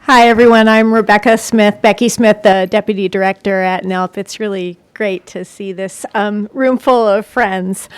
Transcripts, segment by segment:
Hi, everyone. I'm Becky Smith, the Deputy Director at NELP. It's really great to see this room full of friends.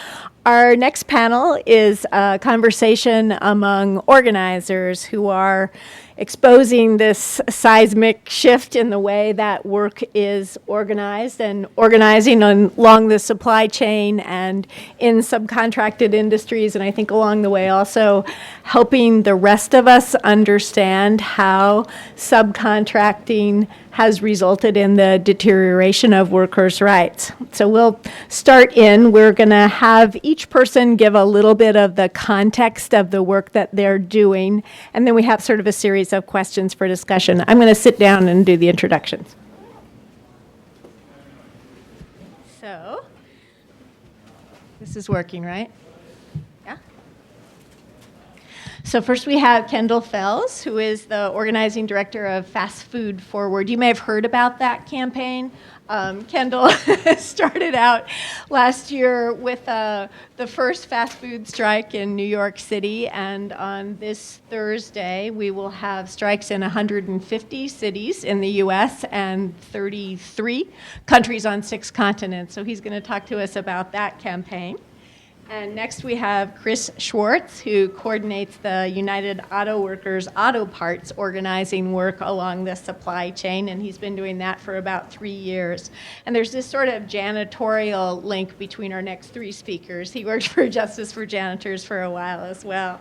Our next panel is a conversation among organizers who are exposing this seismic shift in the way that work is organized and organizing along the supply chain and in subcontracted industries, and I think along the way also helping the rest of us understand how subcontracting has resulted in the deterioration of workers' rights. So we'll start we're going to have each person give a little bit of the context of the work that they're doing, and then we have sort of a series of questions for discussion. I'm going to sit down and do the introductions. So, this is working, right? Yeah? So first we have Kendall Fells, who is the organizing director of Fast Food Forward. You may have heard about that campaign. Kendall started out last year with the first fast food strike in New York City, and on this Thursday we will have strikes in 150 cities in the U.S. and 33 countries on 6 continents. So he's going to talk to us about that campaign. And next we have Chris Schwartz, who coordinates the United Auto Workers auto parts organizing work along the supply chain, and he's been doing that for about 3 years. And there's this sort of janitorial link between our next 3 speakers. He worked for Justice for Janitors for a while as well.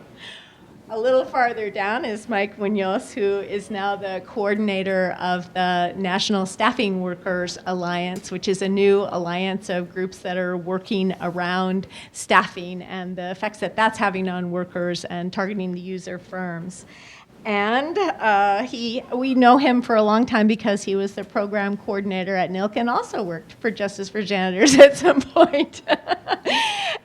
A little farther down is Mike Munoz, who is now the coordinator of the National Staffing Workers Alliance, which is a new alliance of groups that are working around staffing and the effects that that's having on workers and targeting the user firms. And we know him for a long time because he was the program coordinator at NILC and also worked for Justice for Janitors at some point.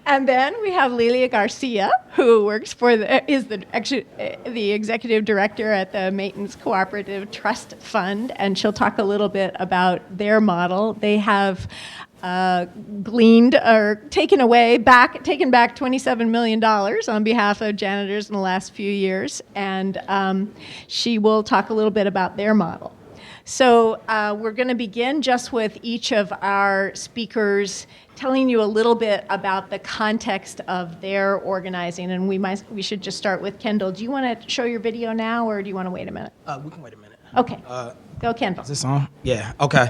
And then we have Lilia Garcia, who works is the executive director at the Maintenance Cooperative Trust Fund, and she'll talk a little bit about their model. They have gleaned or taken back $27 million on behalf of janitors in the last few years, and she will talk a little bit about their model. So we're going to begin just with each of our speakers telling you a little bit about the context of their organizing, and we should just start with Kendall. Do you want to show your video now, or do you want to wait a minute? We can wait a minute. Okay. Go, Kendall. Is this on? Yeah. Okay.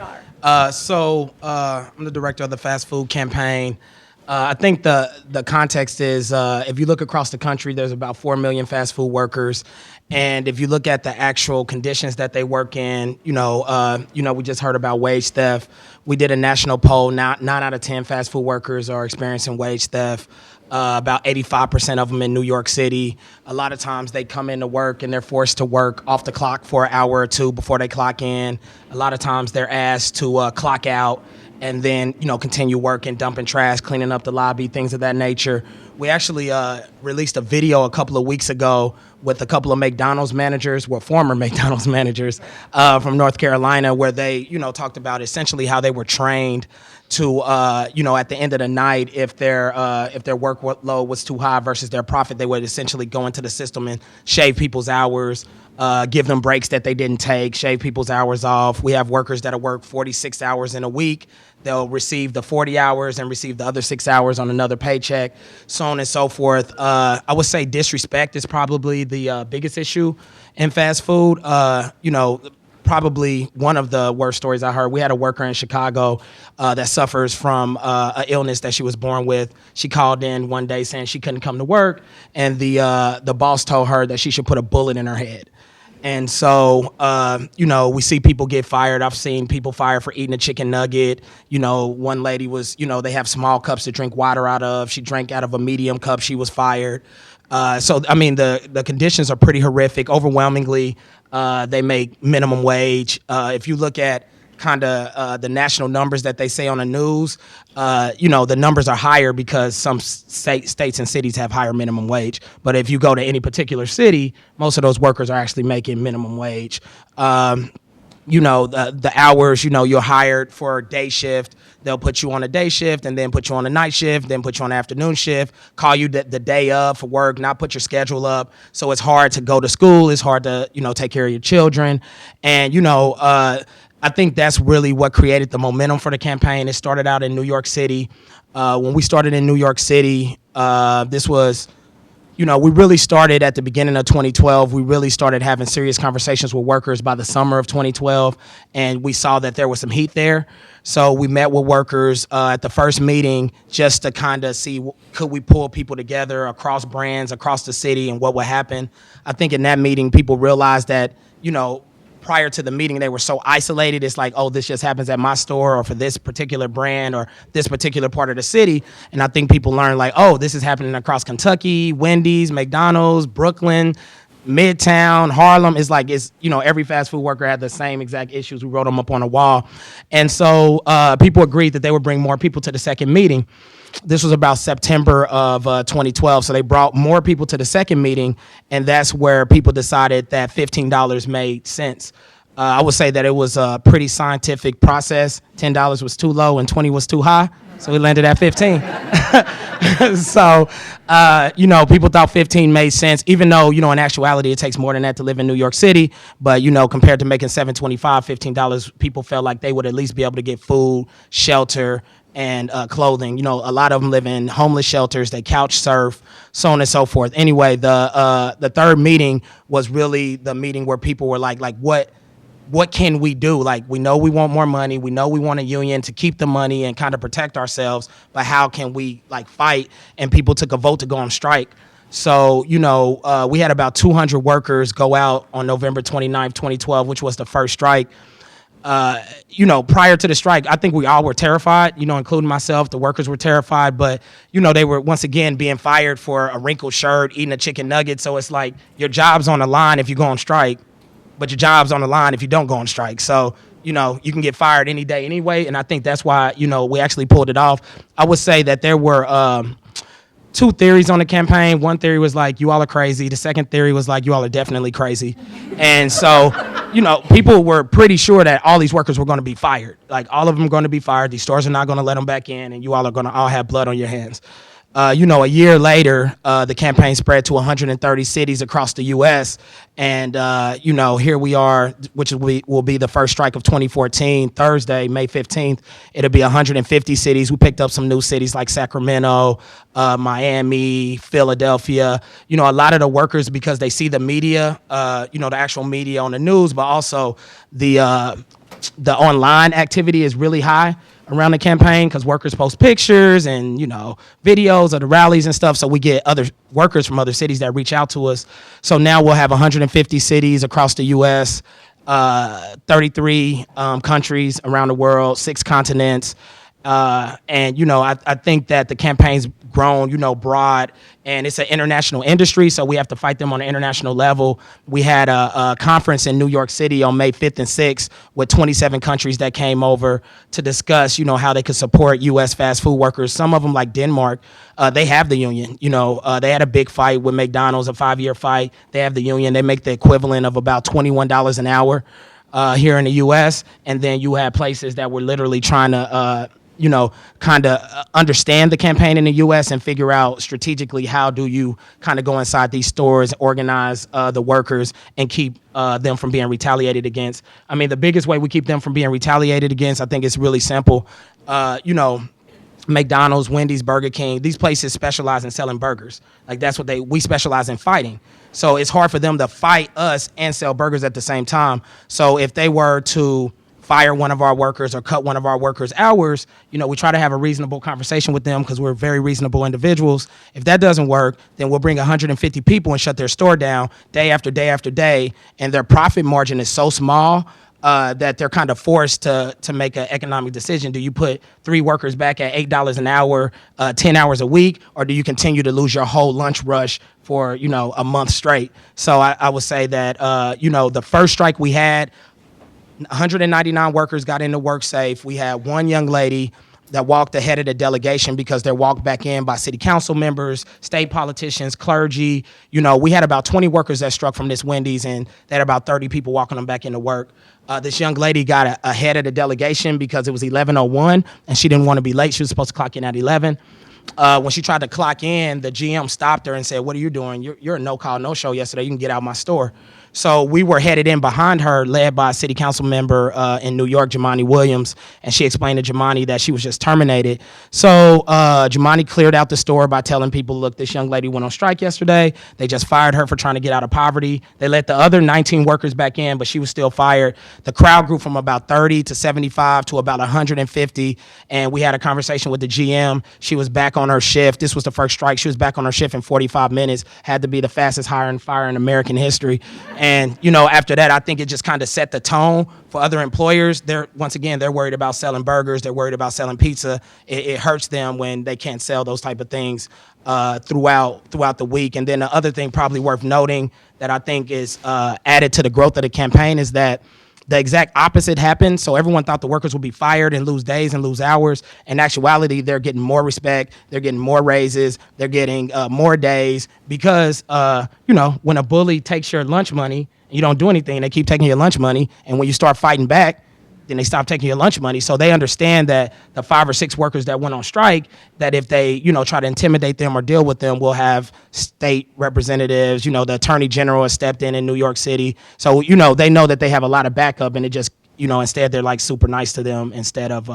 So I'm the director of the fast food campaign. I think the context is if you look across the country, there's about 4 million fast food workers. And if you look at the actual conditions that they work in, we just heard about wage theft. We did a national poll. 9 out of 10 fast food workers are experiencing wage theft. About 85% of them in New York City. A lot of times they come into work and they're forced to work off the clock for an hour or 2 before they clock in. A lot of times they're asked to clock out and then, continue working, dumping trash, cleaning up the lobby, things of that nature. We actually released a video a couple of weeks ago with a couple of McDonald's managers, former McDonald's managers from North Carolina, where they, talked about essentially how they were trained to, at the end of the night, if their workload was too high versus their profit, they would essentially go into the system and shave people's hours, give them breaks that they didn't take, shave people's hours off. We have workers that work 46 hours in a week. They'll receive the 40 hours and receive the other 6 hours on another paycheck, so on and so forth. I would say disrespect is probably the biggest issue in fast food. Probably one of the worst stories I heard. We had a worker in Chicago that suffers from an illness that she was born with. She called in one day saying she couldn't come to work, and the boss told her that she should put a bullet in her head. And so, we see people get fired. I've seen people fired for eating a chicken nugget. One lady was, they have small cups to drink water out of. She drank out of a medium cup. She was fired. The conditions are pretty horrific. Overwhelmingly, they make minimum wage. If you look at kind of the national numbers that they say on the news, the numbers are higher because some states and cities have higher minimum wage. But if you go to any particular city, most of those workers are actually making minimum wage. the hours, you're hired for day shift. They'll put you on a day shift and then put you on a night shift, then put you on an afternoon shift, call you the day of for work, not put your schedule up. So it's hard to go to school. It's hard to, take care of your children. And, I think that's really what created the momentum for the campaign. It started out in New York City. When we started in New York City, this was we really started at the beginning of 2012. We really started having serious conversations with workers by the summer of 2012, and we saw that there was some heat there. So we met with workers at the first meeting just to kind of see could we pull people together across brands, across the city, and what would happen. I think in that meeting, people realized that, prior to the meeting, they were so isolated. It's like, oh, this just happens at my store or for this particular brand or this particular part of the city. And I think people learned like, oh, this is happening across Kentucky, Wendy's, McDonald's, Brooklyn, Midtown, Harlem. It's like, every fast food worker had the same exact issues. We wrote them up on a wall. And so people agreed that they would bring more people to the second meeting. This was about September of 2012. So they brought more people to the second meeting, and that's where people decided that $15 made sense. I would say that it was a pretty scientific process. $10 was too low and 20 was too high. So we landed at 15. So, people thought 15 made sense, even though, in actuality, it takes more than that to live in New York City. But, compared to making $7.25, $15, people felt like they would at least be able to get food, shelter, and clothing. A lot of them live in homeless shelters. They couch surf, so on and so forth. Anyway, the third meeting was really the meeting where people were like, what can we do? Like, we know we want more money. We know we want a union to keep the money and kind of protect ourselves. But how can we fight? And people took a vote to go on strike. So, we had about 200 workers go out on November 29th, 2012, which was the first strike. Prior to the strike, I think we all were terrified, including myself. The workers were terrified, but, they were once again being fired for a wrinkled shirt, eating a chicken nugget. So it's like your job's on the line if you go on strike, but your job's on the line if you don't go on strike. So, you can get fired any day anyway. And I think that's why, we actually pulled it off. I would say that there were two theories on the campaign. One theory was like, you all are crazy. The second theory was like, you all are definitely crazy. And so, people were pretty sure that all these workers were going to be fired. Like, all of them are going to be fired. These stores are not going to let them back in, and you all are going to all have blood on your hands. A year later, the campaign spread to 130 cities across the U.S. And, here we are, which will be the first strike of 2014, Thursday, May 15th. It'll be 150 cities. We picked up some new cities like Sacramento, Miami, Philadelphia. A lot of the workers, because they see the media, the actual media on the news, but also the online activity is really high around the campaign because workers post pictures and, videos of the rallies and stuff. So we get other workers from other cities that reach out to us. So now we'll have 150 cities across the U.S., 33 countries around the world, 6 continents. And, I think that the campaign's grown, broad, and it's an international industry, so we have to fight them on an international level. We had a conference in New York City on May 5th and 6th with 27 countries that came over to discuss, how they could support U.S. fast food workers. Some of them, like Denmark, they have the union. They had a big fight with McDonald's, a 5-year fight. They have the union. They make the equivalent of about $21 an hour here in the U.S., and then you have places that were literally trying to kind of understand the campaign in the U.S. and figure out strategically how do you kind of go inside these stores, organize the workers, and keep them from being retaliated against. I mean, the biggest way we keep them from being retaliated against, I think it's really simple. McDonald's, Wendy's, Burger King, these places specialize in selling burgers. Like, that's what we specialize in fighting. So it's hard for them to fight us and sell burgers at the same time. So if they were to fire one of our workers or cut one of our workers' hours, we try to have a reasonable conversation with them because we're very reasonable individuals. If that doesn't work, then we'll bring 150 people and shut their store down day after day after day, and their profit margin is so small that they're kind of forced to make an economic decision. Do you put 3 workers back at $8 an hour, 10 hours a week, or do you continue to lose your whole lunch rush for, a month straight? So I would say that, the first strike we had, 199 workers got into WorkSafe. We had one young lady that walked ahead of the delegation because they're walked back in by city council members, state politicians, clergy. You know, we had about 20 workers that struck from this Wendy's, and they had about 30 people walking them back into work. This young lady got ahead of the delegation because it was 11:01, and she didn't want to be late. She was supposed to clock in at 11. When she tried to clock in, the GM stopped her and said, "What are you doing? You're a no-call, no-show yesterday. You can get out of my store." So we were headed in behind her, led by a city council member in New York, Jamani Williams, and she explained to Jamani that she was just terminated. So Jamani cleared out the store by telling people, look, this young lady went on strike yesterday. They just fired her for trying to get out of poverty. They let the other 19 workers back in, but she was still fired. The crowd grew from about 30 to 75 to about 150, and we had a conversation with the GM. She was back on her shift. This was the first strike. She was back on her shift in 45 minutes, had to be the fastest hiring fire in American history. And, you know, after that, I think it just kind of set the tone for other employers. They're worried about selling burgers. They're worried about selling pizza. It hurts them when they can't sell those type of things throughout the week. And then the other thing probably worth noting that I think is added to the growth of the campaign is that the exact opposite happened. So everyone thought the workers would be fired and lose days and lose hours. In actuality, they're getting more respect. They're getting more raises. They're getting more days because, you know, when a bully takes your lunch money, and you don't do anything, they keep taking your lunch money. And when you start fighting back, then they stop taking your lunch money. So they understand that the 5 or 6 workers that went on strike, that if they, you know, try to intimidate them or deal with them, we'll have state representatives. You know, the attorney general has stepped in New York City. So, you know, they know that they have a lot of backup, and it just, you know, instead they're like super nice to them instead of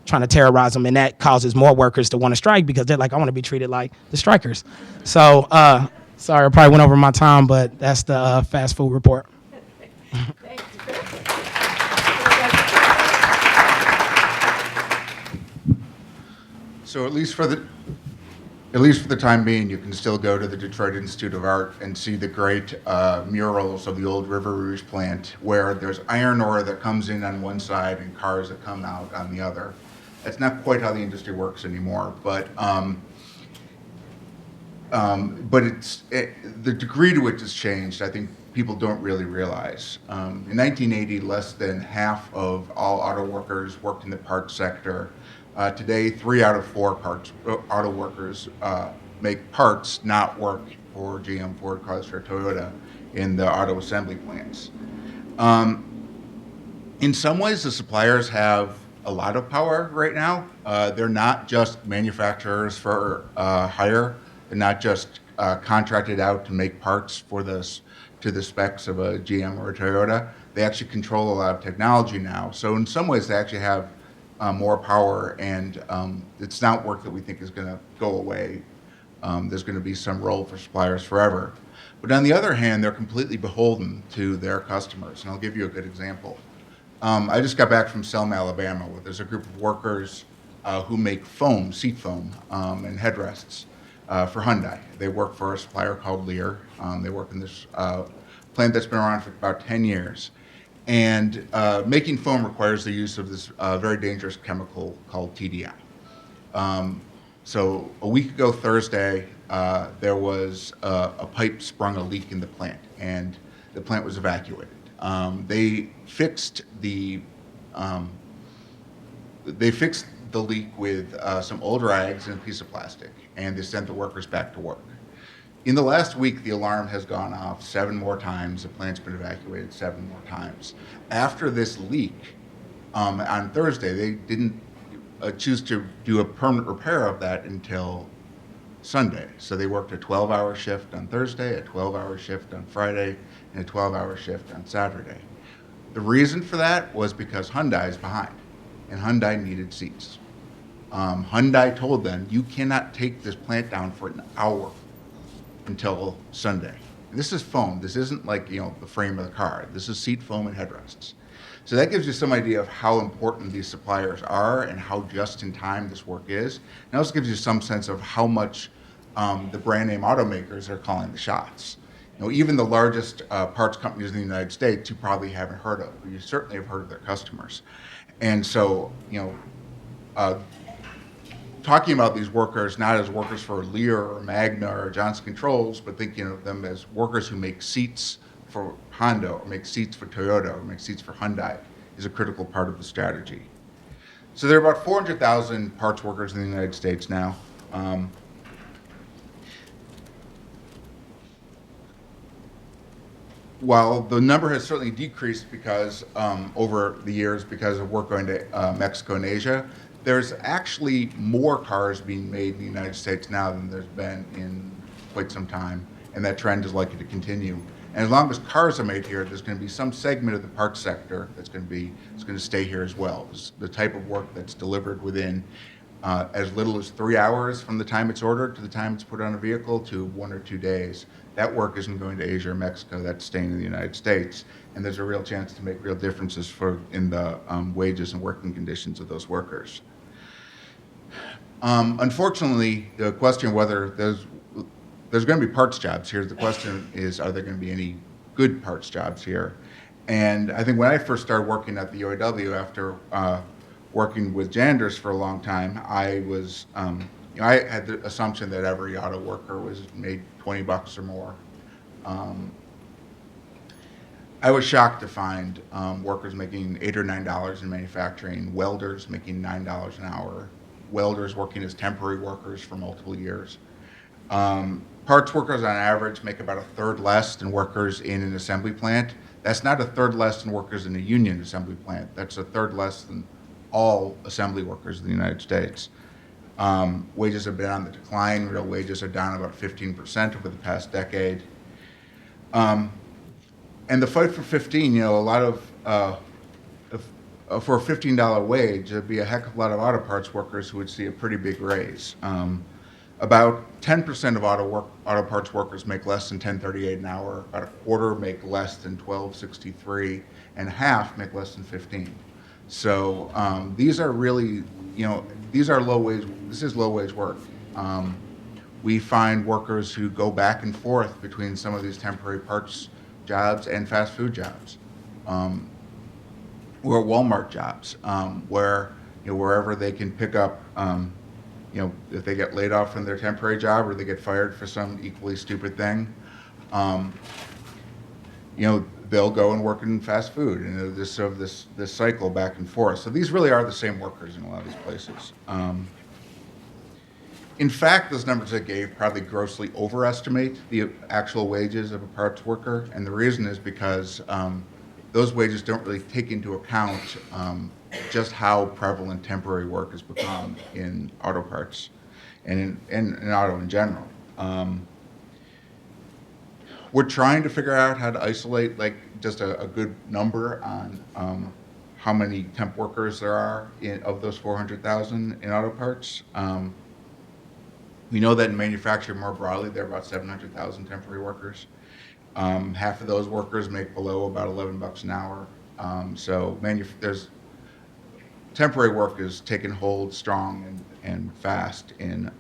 trying to terrorize them. And that causes more workers to want to strike because they're like, I want to be treated like the strikers. So, sorry, I probably went over my time, but that's the fast food report. Thanks. So at least for the time being, you can still go to the Detroit Institute of Art and see the great murals of the old River Rouge plant, where there's iron ore that comes in on one side and cars that come out on the other. That's not quite how the industry works anymore, but the degree to which it's changed, I think people don't really realize. In 1980, less than half of all auto workers worked in the parts sector. Today, 3 out of 4 auto workers make parts, not work for GM, Ford, Chrysler, Toyota in the auto assembly plants. In some ways, the suppliers have a lot of power right now. They're not just manufacturers for hire. They're not just contracted out to make parts to the specs of a GM or a Toyota. They actually control a lot of technology now. So in some ways, they actually have more power, and it's not work that we think is going to go away. There's going to be some role for suppliers forever. But on the other hand, they're completely beholden to their customers, and I'll give you a good example. I just got back from Selma, Alabama, where there's a group of workers who make foam, seat foam, and headrests for Hyundai. They work for a supplier called Lilia. They work in this plant that's been around for about 10 years. And making foam requires the use of this very dangerous chemical called TDI. So a week ago Thursday, there was a pipe sprung a leak in the plant, and the plant was evacuated. They fixed the leak with some old rags and a piece of plastic, and they sent the workers back to work. In the last week, the alarm has gone off 7 more times. The plant's been evacuated 7 more times. After this leak, on Thursday, they didn't choose to do a permanent repair of that until Sunday. So they worked a 12-hour shift on Thursday, a 12-hour shift on Friday, and a 12-hour shift on Saturday. The reason for that was because Hyundai is behind, and Hyundai needed seats. Hyundai told them, you cannot take this plant down for an hour until Sunday. And this is foam. This isn't like, you know, the frame of the car. This is seat foam and headrests. So that gives you some idea of how important these suppliers are and how just in time this work is. And it also gives you some sense of how much the brand name automakers are calling the shots. You know, even the largest parts companies in the United States you probably haven't heard of, but you certainly have heard of their customers. And so, you know, talking about these workers not as workers for Lear or Magna or Johnson Controls, but thinking of them as workers who make seats for Honda or make seats for Toyota or make seats for Hyundai is a critical part of the strategy. So there are about 400,000 parts workers in the United States now. While the number has certainly decreased because over the years because of work going to Mexico and Asia, there's actually more cars being made in the United States now than there's been in quite some time, and that trend is likely to continue. And as long as cars are made here, there's going to be some segment of the parts sector that's going to stay here as well. It's the type of work that's delivered within as little as 3 hours from the time it's ordered to the time it's put on a vehicle to 1 or 2 days. That work isn't going to Asia or Mexico, that's staying in the United States. And there's a real chance to make real differences in the wages and working conditions of those workers. Unfortunately, the question of whether there's going to be parts jobs here, the question is, are there going to be any good parts jobs here? And I think when I first started working at the UAW after working with janitors for a long time, I was, I had the assumption that every auto worker was made $20 or more. I was shocked to find workers making $8 or $9 in manufacturing, welders making $9 an hour, welders working as temporary workers for multiple years. Parts workers on average make about a third less than workers in an assembly plant. That's not a third less than workers in a union assembly plant. That's a third less than all assembly workers in the United States. Wages have been on the decline. Real wages are down about 15% over the past decade. And the fight for 15, a lot of, for a $15 wage, there'd be a heck of a lot of auto parts workers who would see a pretty big raise. About 10% of auto parts workers make less than $10.38 an hour. About a quarter make less than $12.63, and half make less than 15. So these are really, these are low wage. This is low wage work. We find workers who go back and forth between some of these temporary parts jobs and fast food jobs, or Walmart jobs, where wherever they can pick up. If they get laid off from their temporary job or they get fired for some equally stupid thing, they'll go and work in fast food, and this sort of this cycle back and forth. So these really are the same workers in a lot of these places. In fact, those numbers I gave probably grossly overestimate the actual wages of a parts worker, and the reason is because those wages don't really take into account just how prevalent temporary work has become in auto parts and in auto in general. We're trying to figure out how to isolate just a good number on how many temp workers there are of those 400,000 in auto parts. We know that in manufacturing more broadly, there are about 700,000 temporary workers. Half of those workers make below about $11 an hour. So there's temporary work is taking hold strong and fast in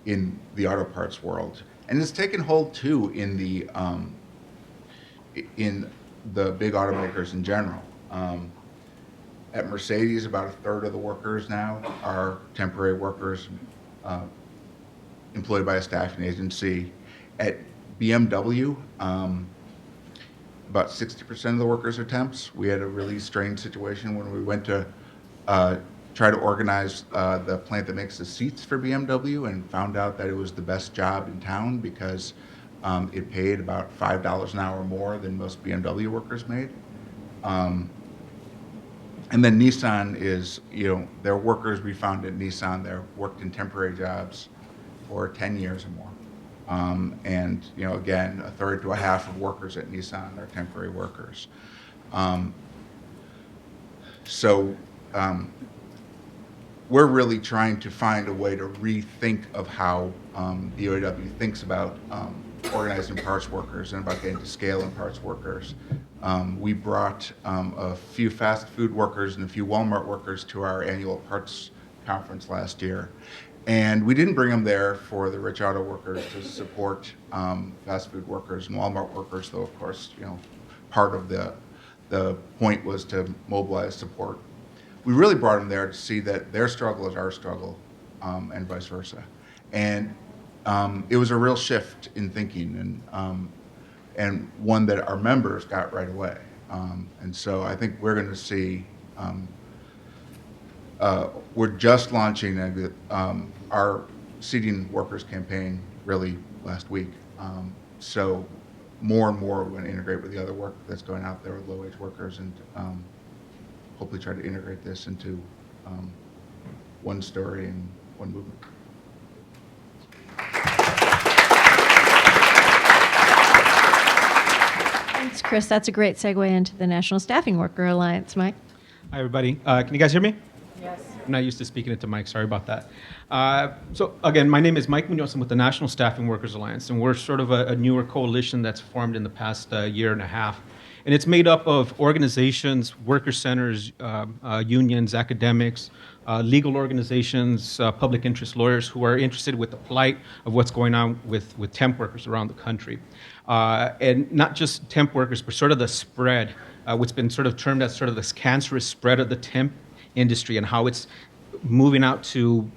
the auto parts world, and it's taken hold too in the big automakers in general. At Mercedes, about a third of the workers now are temporary workers employed by a staffing agency. At BMW, about 60% of the workers are temps. We had a really strange situation when we went to try to organize the plant that makes the seats for BMW and found out that it was the best job in town because it paid about $5 an hour more than most BMW workers made. And then Nissan is, their workers we found at Nissan, they're worked in temporary jobs for 10 years or more. And again, a third to a half of workers at Nissan are temporary workers. So we're really trying to find a way to rethink of how the UAW thinks about organizing parts workers and about getting to scale in parts workers. We brought a few fast food workers and a few Walmart workers to our annual parts conference last year. And we didn't bring them there for the rich auto workers to support fast food workers and Walmart workers, though of course, part of the point was to mobilize support. We really brought them there to see that their struggle is our struggle, and vice versa. And it was a real shift in thinking, and one that our members got right away. And so I think we're going to see We're just launching our seating workers campaign really last week. So more and more we're going to integrate with the other work that's going out there with low-wage workers, and hopefully try to integrate this into one story and one movement. Thanks, Chris. That's a great segue into the National Staffing Worker Alliance. Mike? Hi, everybody. Can you guys hear me? Yes. I'm not used to speaking into mic. Sorry about that. So again, my name is Mike Munoz. I'm with the National Staffing Workers Alliance, and we're sort of a newer coalition that's formed in the past year and a half. And it's made up of organizations, worker centers, unions, academics, legal organizations, public interest lawyers who are interested with the plight of what's going on with temp workers around the country. And not just temp workers, but sort of the spread, what's been sort of termed as sort of this cancerous spread of the temp industry, and how it's moving out to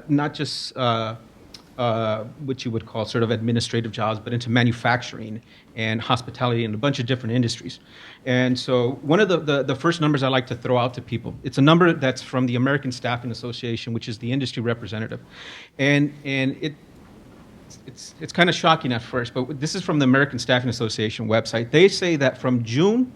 not just what you would call sort of administrative jobs, but into manufacturing and hospitality and a bunch of different industries. And so one of the first numbers I like to throw out to people, it's a number that's from the American Staffing Association, which is the industry representative. And it's kind of shocking at first, but this is from the American Staffing Association website. They say that from June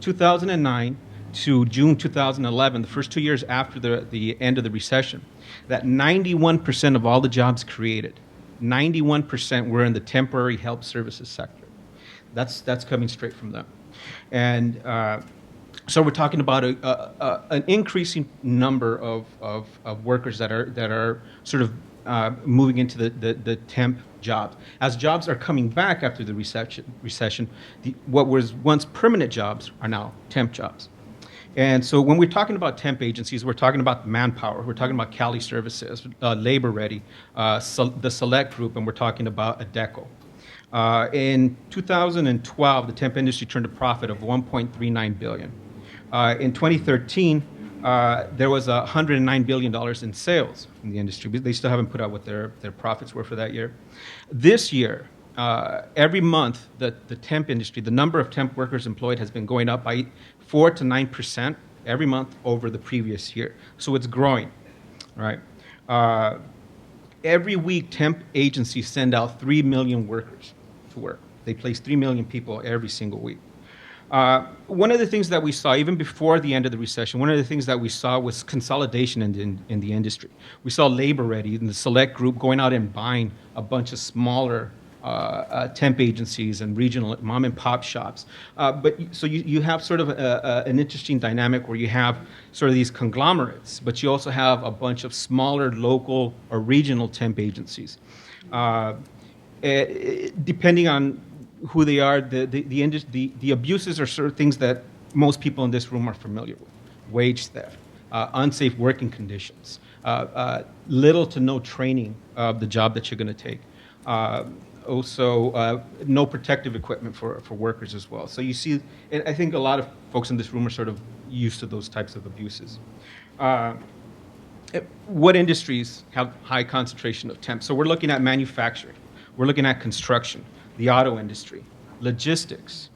2009 to June 2011, the first 2 years after the end of the recession, that 91% of all the jobs created, 91% were in the temporary help services sector. That's coming straight from them. And so we're talking about an increasing number of workers that are sort of moving into the temp jobs. As jobs are coming back after the recession, what was once permanent jobs are now temp jobs. And so when we're talking about temp agencies, we're talking about Manpower, we're talking about Cali Services, Labor Ready, the Select Group, and we're talking about Adecco. In 2012, the temp industry turned a profit of $1.39 billion. In 2013, there was $109 billion in sales in the industry. They still haven't put out what their profits were for that year. This year, every month, the temp industry, the number of temp workers employed has been going up by 4 to 9% every month over the previous year. So it's growing, right? Every week, temp agencies send out 3 million workers to work. They place 3 million people every single week. One of the things that we saw, even before the end of the recession, one of the things that we saw was consolidation in the industry. We saw Labor Ready and the Select Group going out and buying a bunch of smaller temp agencies and regional mom and pop shops. So you have sort of an interesting dynamic where you have sort of these conglomerates, but you also have a bunch of smaller local or regional temp agencies. Depending on who they are, the abuses are sort of things that most people in this room are familiar with. Wage theft, unsafe working conditions, little to no training of the job that you're going to take. Also, no protective equipment for workers as well. So you see, and I think a lot of folks in this room are sort of used to those types of abuses. What industries have high concentration of temps? So we're looking at manufacturing. We're looking at construction, the auto industry, logistics,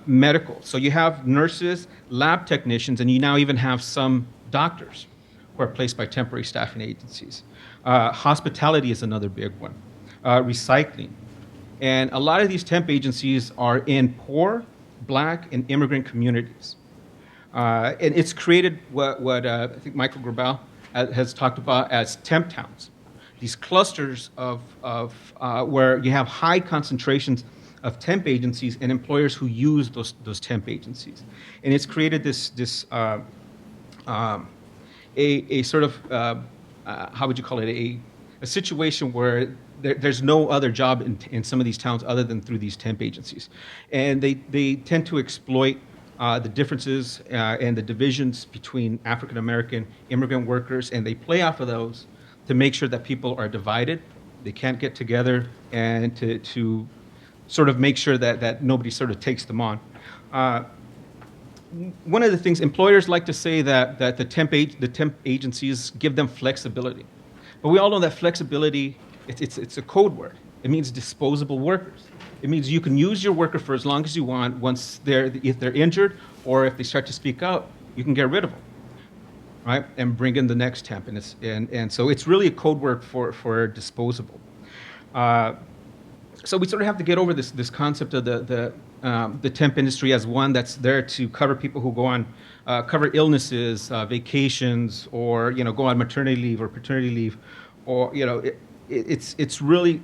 medical. So you have nurses, lab technicians, and you now even have some doctors who are placed by temporary staffing agencies. Hospitality is another big one. Recycling. And a lot of these temp agencies are in poor, black, and immigrant communities. And it's created what I think Michael Grabal has talked about as temp towns. These clusters of where you have high concentrations of temp agencies and employers who use those temp agencies. And it's created this a sort of, how would you call it, a situation where there's no other job in some of these towns other than through these temp agencies. And they tend to exploit the differences and the divisions between African American immigrant workers, and they play off of those to make sure that people are divided, they can't get together, and to sort of make sure that nobody sort of takes them on. One of the things, employers like to say that the temp agencies give them flexibility. But we all know that flexibility, it's a code word. It means disposable workers. It means you can use your worker for as long as you want. If they're injured or if they start to speak out, you can get rid of them. right, and bring in the next temp, and so it's really a code word for disposable. So we sort of have to get over this concept of the temp industry as one that's there to cover people who go on cover illnesses, vacations, or go on maternity leave or paternity leave, or it's really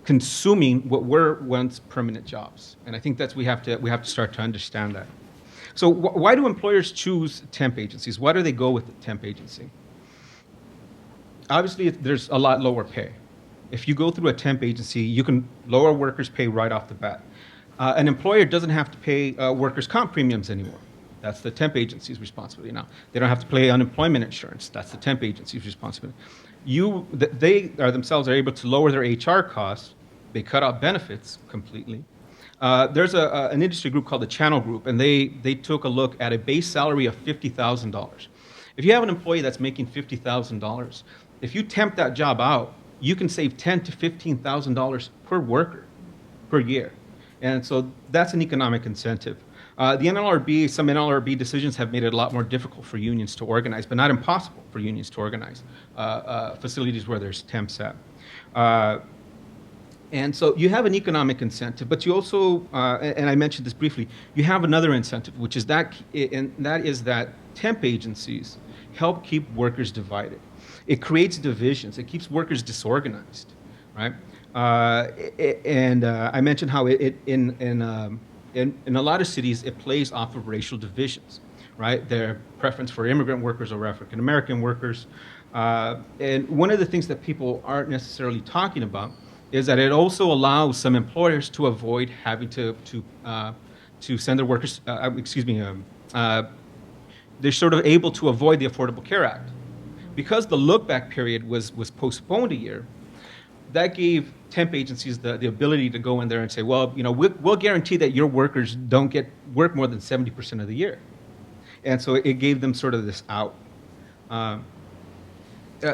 consuming what were once permanent jobs, and I think we have to start to understand that. So why do employers choose temp agencies? Why do they go with the temp agency? Obviously, there's a lot lower pay. If you go through a temp agency, you can lower workers' pay right off the bat. An employer doesn't have to pay workers' comp premiums anymore. That's the temp agency's responsibility now. They don't have to pay unemployment insurance. That's the temp agency's responsibility. They themselves are able to lower their HR costs. They cut out benefits completely. There's an industry group called the Channel Group, and they took a look at a base salary of $50,000. If you have an employee that's making $50,000, if you temp that job out, you can save $10,000 to $15,000 per worker per year. And so that's an economic incentive. The NLRB, some NLRB decisions have made it a lot more difficult for unions to organize, but not impossible for unions to organize facilities where there's temps at. And so you have an economic incentive, but you also, and I mentioned this briefly, you have another incentive, which is that temp agencies help keep workers divided. It creates divisions. It keeps workers disorganized, right? And I mentioned how in a lot of cities it plays off of racial divisions, right? Their preference for immigrant workers or African American workers, and one of the things that people aren't necessarily talking about is that it also allows some employers to avoid having to send their workers. They're sort of able to avoid the Affordable Care Act. Because the look-back period was postponed a year, that gave temp agencies the ability to go in there and say, well, we'll guarantee that your workers don't work more than 70% of the year. And so it gave them sort of this out.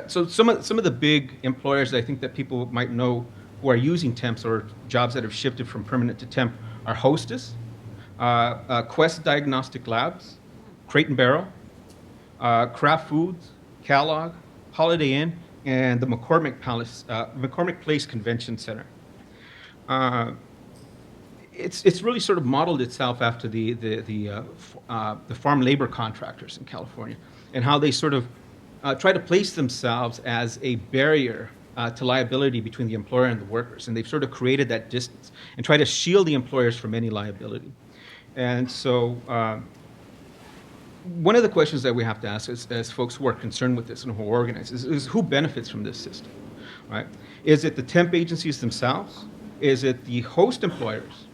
So some of the big employers that I think that people might know who are using temps or jobs that have shifted from permanent to temp are Hostess, Quest Diagnostic Labs, Crate and Barrel, Kraft Foods, Kellogg, Holiday Inn, and the McCormick Place Convention Center. It's really sort of modeled itself after the farm labor contractors in California, and how they sort of try to place themselves as a barrier to liability between the employer and the workers, and they've sort of created that distance and try to shield the employers from any liability. And so one of the questions that we have to ask as folks who are concerned with this and who organize is who benefits from this system, right? Is it the temp agencies themselves? Is it the host employers,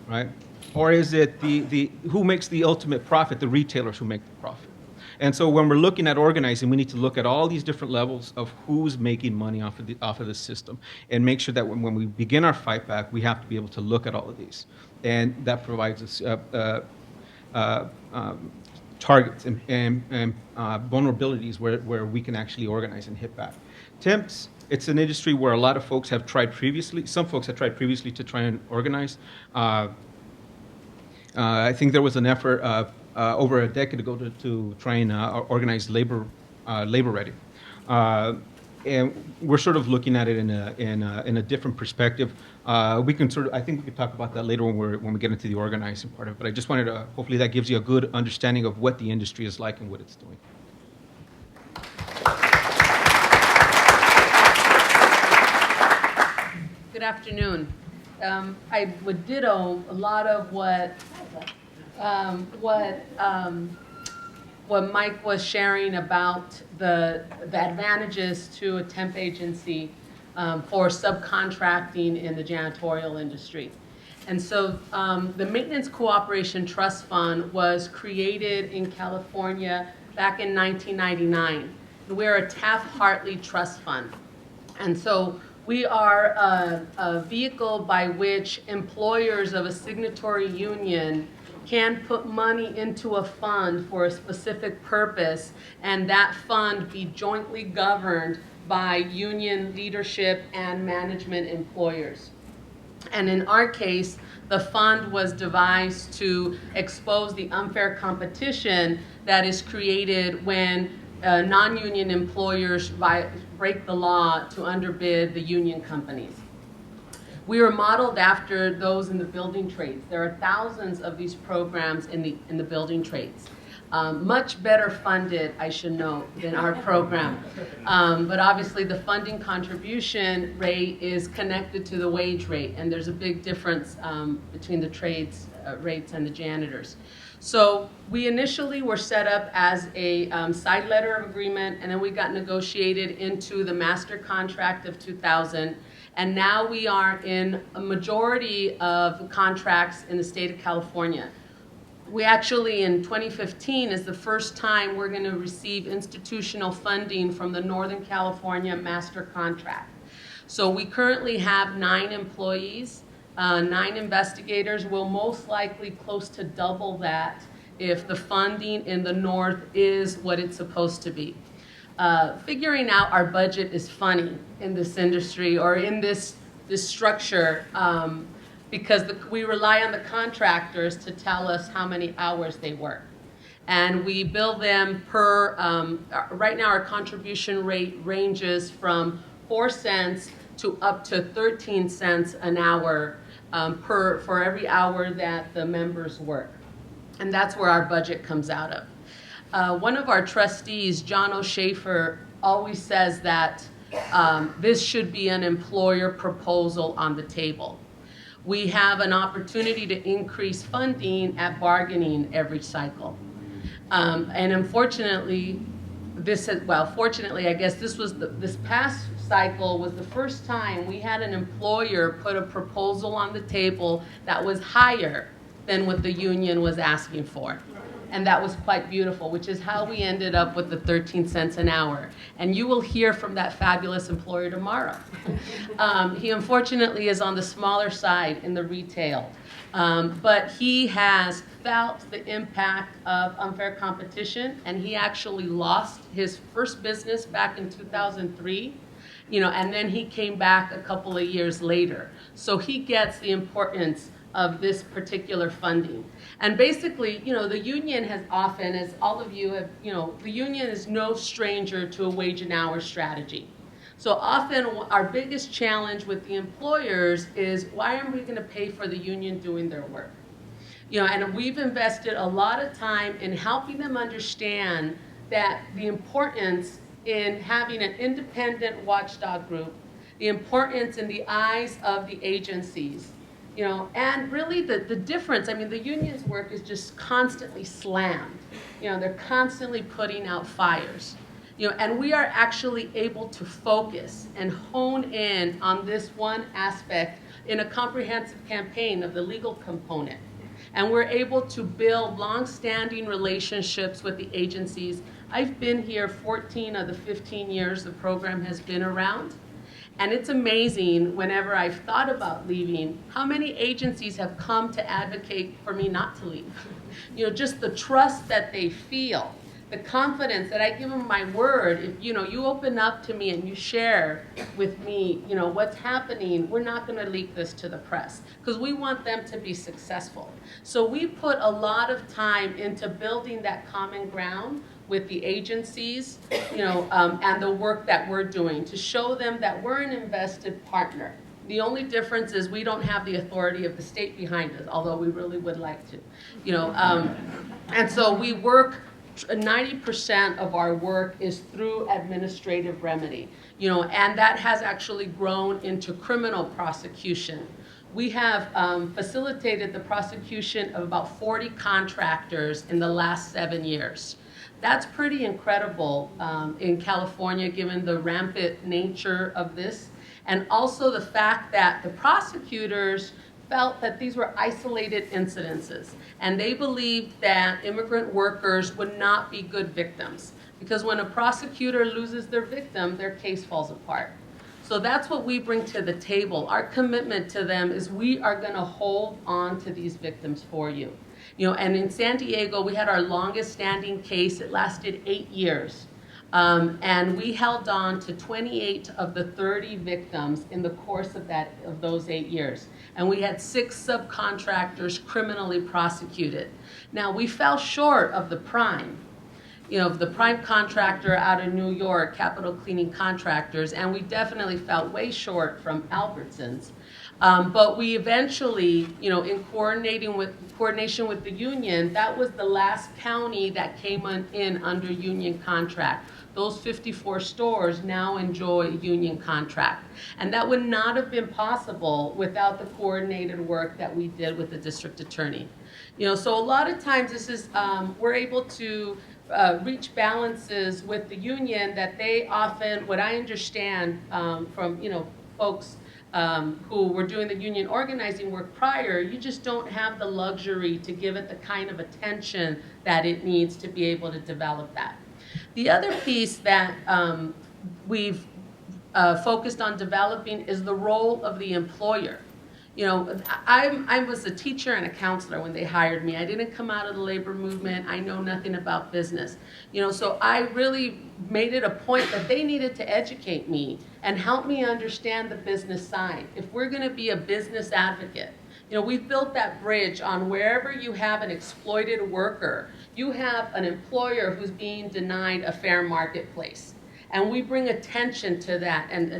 right? Or is it the who makes the ultimate profit, the retailers who make the profit? And so when we're looking at organizing, we need to look at all these different levels of who's making money off of the system, and make sure that when we begin our fight back, we have to be able to look at all of these, and that provides us targets and vulnerabilities where we can actually organize and hit back. Temps, it's an industry where a lot of folks have tried previously. Some folks have tried previously to try and organize. I think there was an effort over a decade ago to try and organize labor ready. And we're sort of looking at it in a different perspective. I think we can talk about that later when we get into the organizing part of it. But I just wanted to, hopefully that gives you a good understanding of what the industry is like and what it's doing. Good afternoon. I would ditto a lot of what Mike was sharing about the advantages to a temp agency for subcontracting in the janitorial industry. And so the Maintenance Cooperation Trust Fund was created in California back in 1999. And we're a Taft-Hartley trust fund. And so we are a vehicle by which employers of a signatory union can put money into a fund for a specific purpose, and that fund be jointly governed by union leadership and management employers. And in our case, the fund was devised to expose the unfair competition that is created when non-union employers break the law to underbid the union companies. We were modeled after those in the building trades. There are thousands of these programs in the building trades. Much better funded, I should note, than our program. But obviously the funding contribution rate is connected to the wage rate, and there's a big difference between the trades rates and the janitors. So we initially were set up as a side letter of agreement, and then we got negotiated into the master contract of 2000. And now we are in a majority of contracts in the state of California. We actually, in 2015, is the first time we're going to receive institutional funding from the Northern California Master Contract. So we currently have 9 employees, 9 investigators. We'll most likely close to double that if the funding in the North is what it's supposed to be. Figuring out our budget is funny in this industry or in this structure because we rely on the contractors to tell us how many hours they work. And we bill them per, right now our contribution rate ranges from 4 cents to up to 13 cents an hour for every hour that the members work. And that's where our budget comes out of. One of our trustees, John O'Shafer, always says that this should be an employer proposal on the table. We have an opportunity to increase funding at bargaining every cycle. And unfortunately, fortunately, I guess this past cycle was the first time we had an employer put a proposal on the table that was higher than what the union was asking for. And that was quite beautiful, which is how we ended up with the 13 cents an hour. And you will hear from that fabulous employer tomorrow. He unfortunately is on the smaller side in the retail. But he has felt the impact of unfair competition, and he actually lost his first business back in 2003, and then he came back a couple of years later. So he gets the importance of this particular funding. And basically, the union has often, as all of you have, the union is no stranger to a wage and hour strategy. So often our biggest challenge with the employers is, why are we going to pay for the union doing their work? And we've invested a lot of time in helping them understand that the importance in having an independent watchdog group, the importance in the eyes of the agencies, and really the difference, the union's work is just constantly slammed. They're constantly putting out fires. And we are actually able to focus and hone in on this one aspect in a comprehensive campaign of the legal component. And we're able to build long-standing relationships with the agencies. I've been here 14 of the 15 years the program has been around. And it's amazing, whenever I've thought about leaving, how many agencies have come to advocate for me not to leave. Just the trust that they feel, the confidence that I give them my word. If you open up to me and you share with me, what's happening, we're not going to leak this to the press because we want them to be successful. So we put a lot of time into building that common ground with the agencies, and the work that we're doing to show them that we're an invested partner. The only difference is we don't have the authority of the state behind us, although we really would like to, and so we work. 90% of our work is through administrative remedy, and that has actually grown into criminal prosecution. We have facilitated the prosecution of about 40 contractors in the last 7 years. That's pretty incredible in California, given the rampant nature of this, and also the fact that the prosecutors felt that these were isolated incidences, and they believed that immigrant workers would not be good victims, because when a prosecutor loses their victim, their case falls apart. So that's what we bring to the table. Our commitment to them is we are going to hold on to these victims for you. And in San Diego, we had our longest standing case. It lasted 8 years. And we held on to 28 of the 30 victims in the course of those 8 years. And we had 6 subcontractors criminally prosecuted. Now, we fell short of the prime, the prime contractor out of New York, Capital Cleaning Contractors, and we definitely fell way short from Albertsons. But we eventually, in coordination with the union, that was the last county that came in under union contract. Those 54 stores now enjoy a union contract. And that would not have been possible without the coordinated work that we did with the district attorney. So a lot of times this is, we're able to reach balances with the union that they often, what I understand from, folks who were doing the union organizing work prior, you just don't have the luxury to give it the kind of attention that it needs to be able to develop that. The other piece that we've focused on developing is the role of the employer. I was a teacher and a counselor when they hired me. I didn't come out of the labor movement. I know nothing about business. So I really made it a point that they needed to educate me and help me understand the business side. If we're going to be a business advocate, we've built that bridge on wherever you have an exploited worker, you have an employer who's being denied a fair marketplace. And we bring attention to that and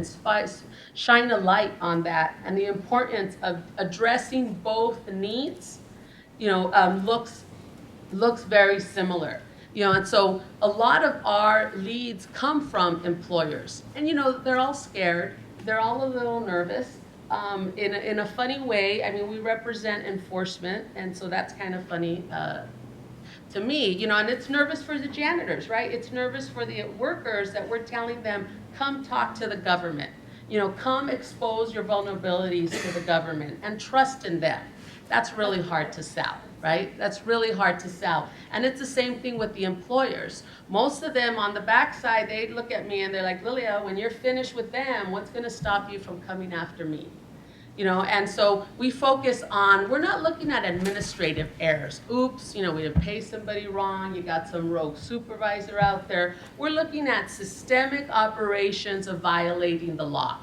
shine a light on that. And the importance of addressing both needs, looks very similar. And so a lot of our leads come from employers. And, they're all scared. They're all a little nervous. In a funny way. I mean, we represent enforcement, and so that's kind of funny to me, and it's nervous for the janitors, right? It's nervous for the workers that we're telling them, come talk to the government, come expose your vulnerabilities to the government and trust in them. That's really hard to sell, right? That's really hard to sell. And it's the same thing with the employers. Most of them on the backside, they look at me and they're like, Lilia, when you're finished with them, what's going to stop you from coming after me? And so we focus on, we're not looking at administrative errors. Oops, we didn't pay somebody wrong, you got some rogue supervisor out there. We're looking at systemic operations of violating the law,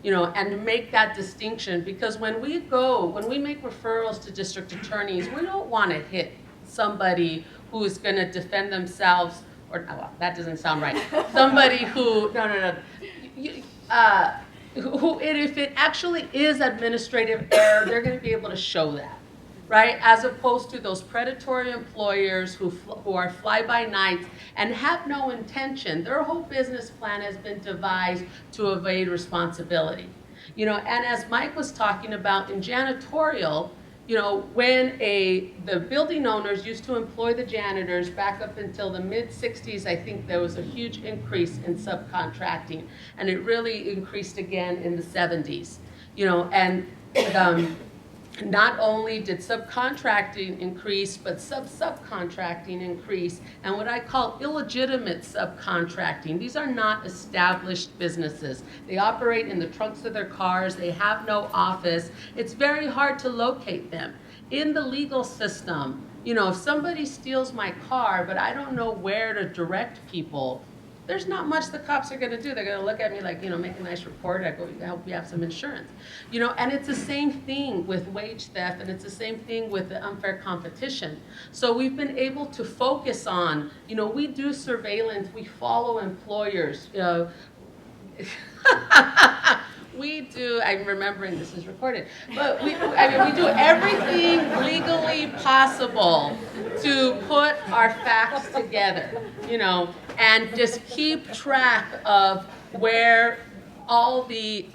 and to make that distinction, because when we make referrals to district attorneys, we don't want to hit somebody who is going to defend themselves, or, well, that doesn't sound right. Somebody who, who, if it actually is administrative error, they're going to be able to show that, right? As opposed to those predatory employers who are fly-by-nights and have no intention. Their whole business plan has been devised to evade responsibility. And as Mike was talking about in janitorial, when the building owners used to employ the janitors back up until the mid-60s, I think there was a huge increase in subcontracting, and it really increased again in the 70s. And not only did subcontracting increase, but subcontracting increase, and what I call illegitimate subcontracting. These are not established businesses. They operate in the trunks of their cars. They have no office. It's very hard to locate them. In the legal system, if somebody steals my car, but I don't know where to direct people, there's not much the cops are going to do. They're going to look at me like, make a nice report. I hope you have some insurance. And it's the same thing with wage theft, and it's the same thing with the unfair competition. So we've been able to focus on, we do surveillance, we follow employers. We do, I'm remembering this is recorded, but we do everything legally possible to put our facts together, and just keep track of where all the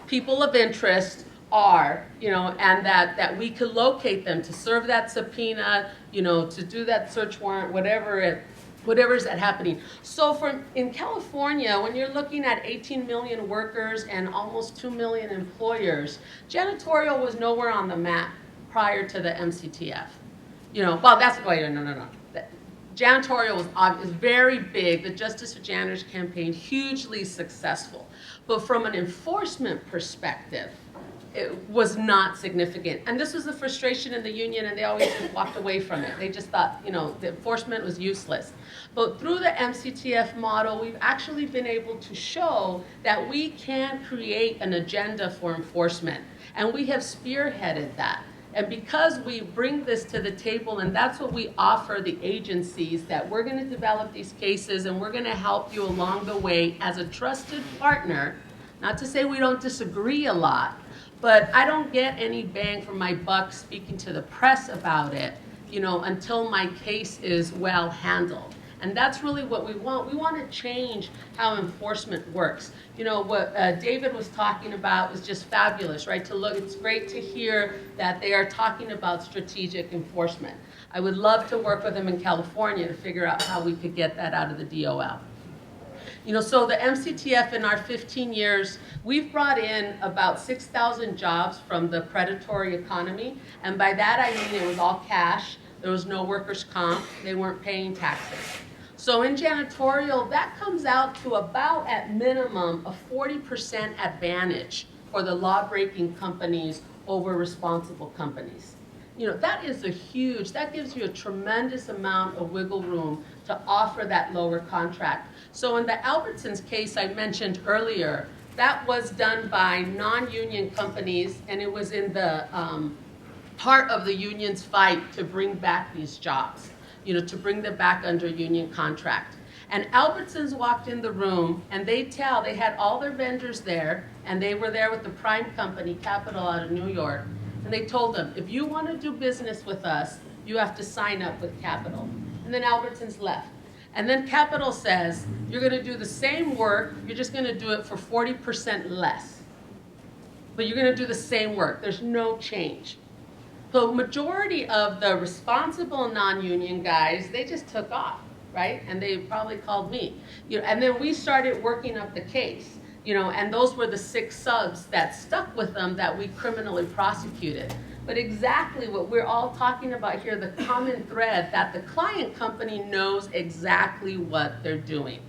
people of interest are, and that we could locate them to serve that subpoena, to do that search warrant, whatever is happening. So in California, when you're looking at 18 million workers and almost 2 million employers, janitorial was nowhere on the map prior to the MCTF. No. Janitorial was very big. The Justice for Janitors campaign, hugely successful. But from an enforcement perspective, it was not significant. And this was the frustration in the union, and they always just walked away from it. They just thought, the enforcement was useless. But through the MCTF model, we've actually been able to show that we can create an agenda for enforcement. And we have spearheaded that. And because we bring this to the table, and that's what we offer the agencies, that we're going to develop these cases and we're going to help you along the way as a trusted partner. Not to say we don't disagree a lot, but I don't get any bang for my buck speaking to the press about it, until my case is well handled. And that's really what we want. We want to change how enforcement works. What David was talking about was just fabulous, right? It's great to hear that they are talking about strategic enforcement. I would love to work with them in California to figure out how we could get that out of the DOL. So the MCTF in our 15 years, we've brought in about 6,000 jobs from the predatory economy. And by that I mean it was all cash. There was no workers' comp. They weren't paying taxes. So in janitorial, that comes out to about, at minimum, a 40% advantage for the law-breaking companies over responsible companies. That gives you a tremendous amount of wiggle room to offer that lower contract. So in the Albertsons case I mentioned earlier, that was done by non-union companies, and it was in the part of the union's fight to bring back these jobs, to bring them back under union contract. And Albertsons walked in the room, and they had all their vendors there, and they were there with the prime company, Capital, out of New York. And they told them, if you want to do business with us, you have to sign up with Capital. And then Albertsons left. And then Capital says, you're going to do the same work, you're just going to do it for 40% less. But you're going to do the same work. There's no change. So majority of the responsible non-union guys, they just took off, right? And they probably called me. And then we started working up the case. And those were the 6 subs that stuck with them that we criminally prosecuted. But exactly what we're all talking about here, the common thread, that the client company knows exactly what they're doing.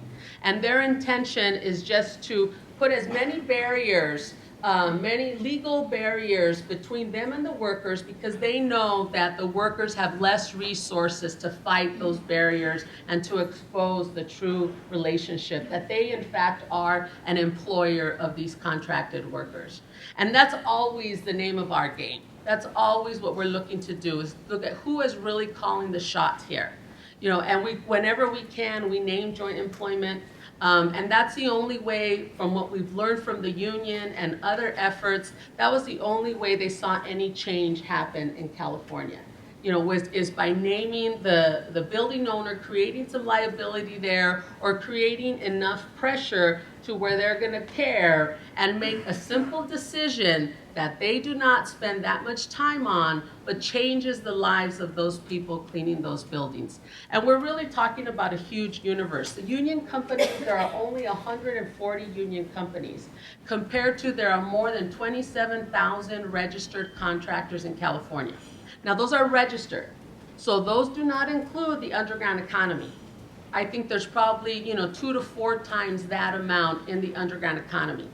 And their intention is just to put as many barriers, many legal barriers between them and the workers, because they know that the workers have less resources to fight those barriers and to expose the true relationship, that they in fact are an employer of these contracted workers. And that's always the name of our game. That's always what we're looking to do, is look at who is really calling the shots here. And whenever we can, we name joint employment. And that's the only way, from what we've learned from the union and other efforts, that was the only way they saw any change happen in California. Is by naming the building owner, creating some liability there, or creating enough pressure to where they're going to care and make a simple decision that they do not spend that much time on, but changes the lives of those people cleaning those buildings. And we're really talking about a huge universe. The union companies, there are only 140 union companies, compared to there are more than 27,000 registered contractors in California. Now, those are registered, so those do not include the underground economy. I think there's probably 2 to 4 times that amount in the underground economy.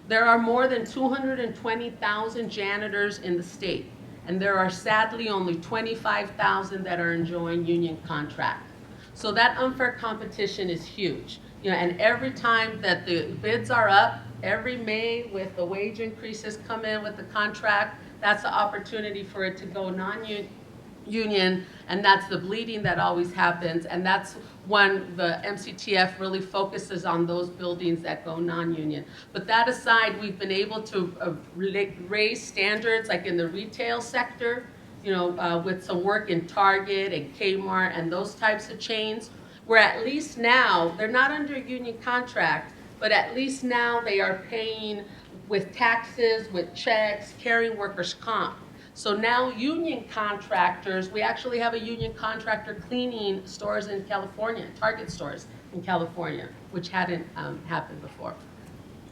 There are more than 220,000 janitors in the state, and there are sadly only 25,000 that are enjoying union contract. So that unfair competition is huge. And every time that the bids are up, every May with the wage increases come in with the contract, that's the opportunity for it to go non-union, and that's the bleeding that always happens, and that's when the MCTF really focuses on those buildings that go non-union. But that aside, we've been able to raise standards, like in the retail sector, with some work in Target and Kmart and those types of chains, where at least now, they're not under a union contract, but at least now they are paying with taxes, with checks, carrying workers' comp. So now union contractors, we actually have a union contractor cleaning stores in California, Target stores in California, which hadn't happened before.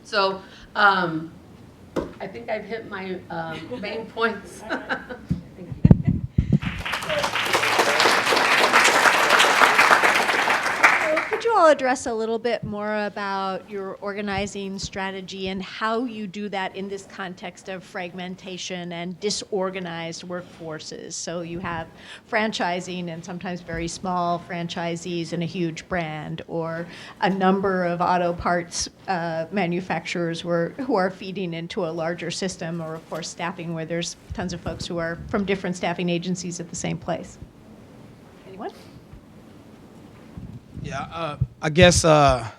So I think I've hit my main points. Thank you. Could you all all address a little bit more about your organizing strategy and how you do that in this context of fragmentation and disorganized workforces? So you have franchising and sometimes very small franchisees and a huge brand, or a number of auto parts manufacturers who are feeding into a larger system, or of course staffing where there's tons of folks who are from different staffing agencies at the same place. Anyone? Yeah, I guess, the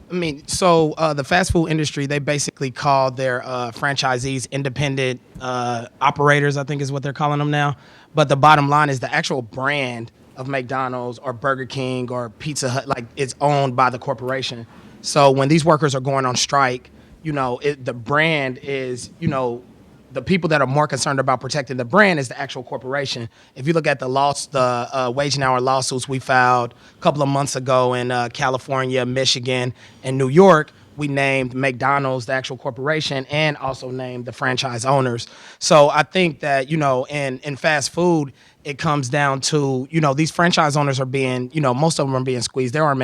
fast food industry, they basically call their franchisees independent operators, I think is what they're calling them now. But the bottom line is the actual brand of McDonald's or Burger King or Pizza Hut, like, it's owned by the corporation. So when these workers are going on strike, the brand is, the people that are more concerned about protecting the brand is the actual corporation. If you look at the wage and hour lawsuits we filed a couple of months ago in California, Michigan, and New York, we named McDonald's the actual corporation and also named the franchise owners. So I think that, in fast food, it comes down to, these franchise owners are being, most of them are being squeezed. They're not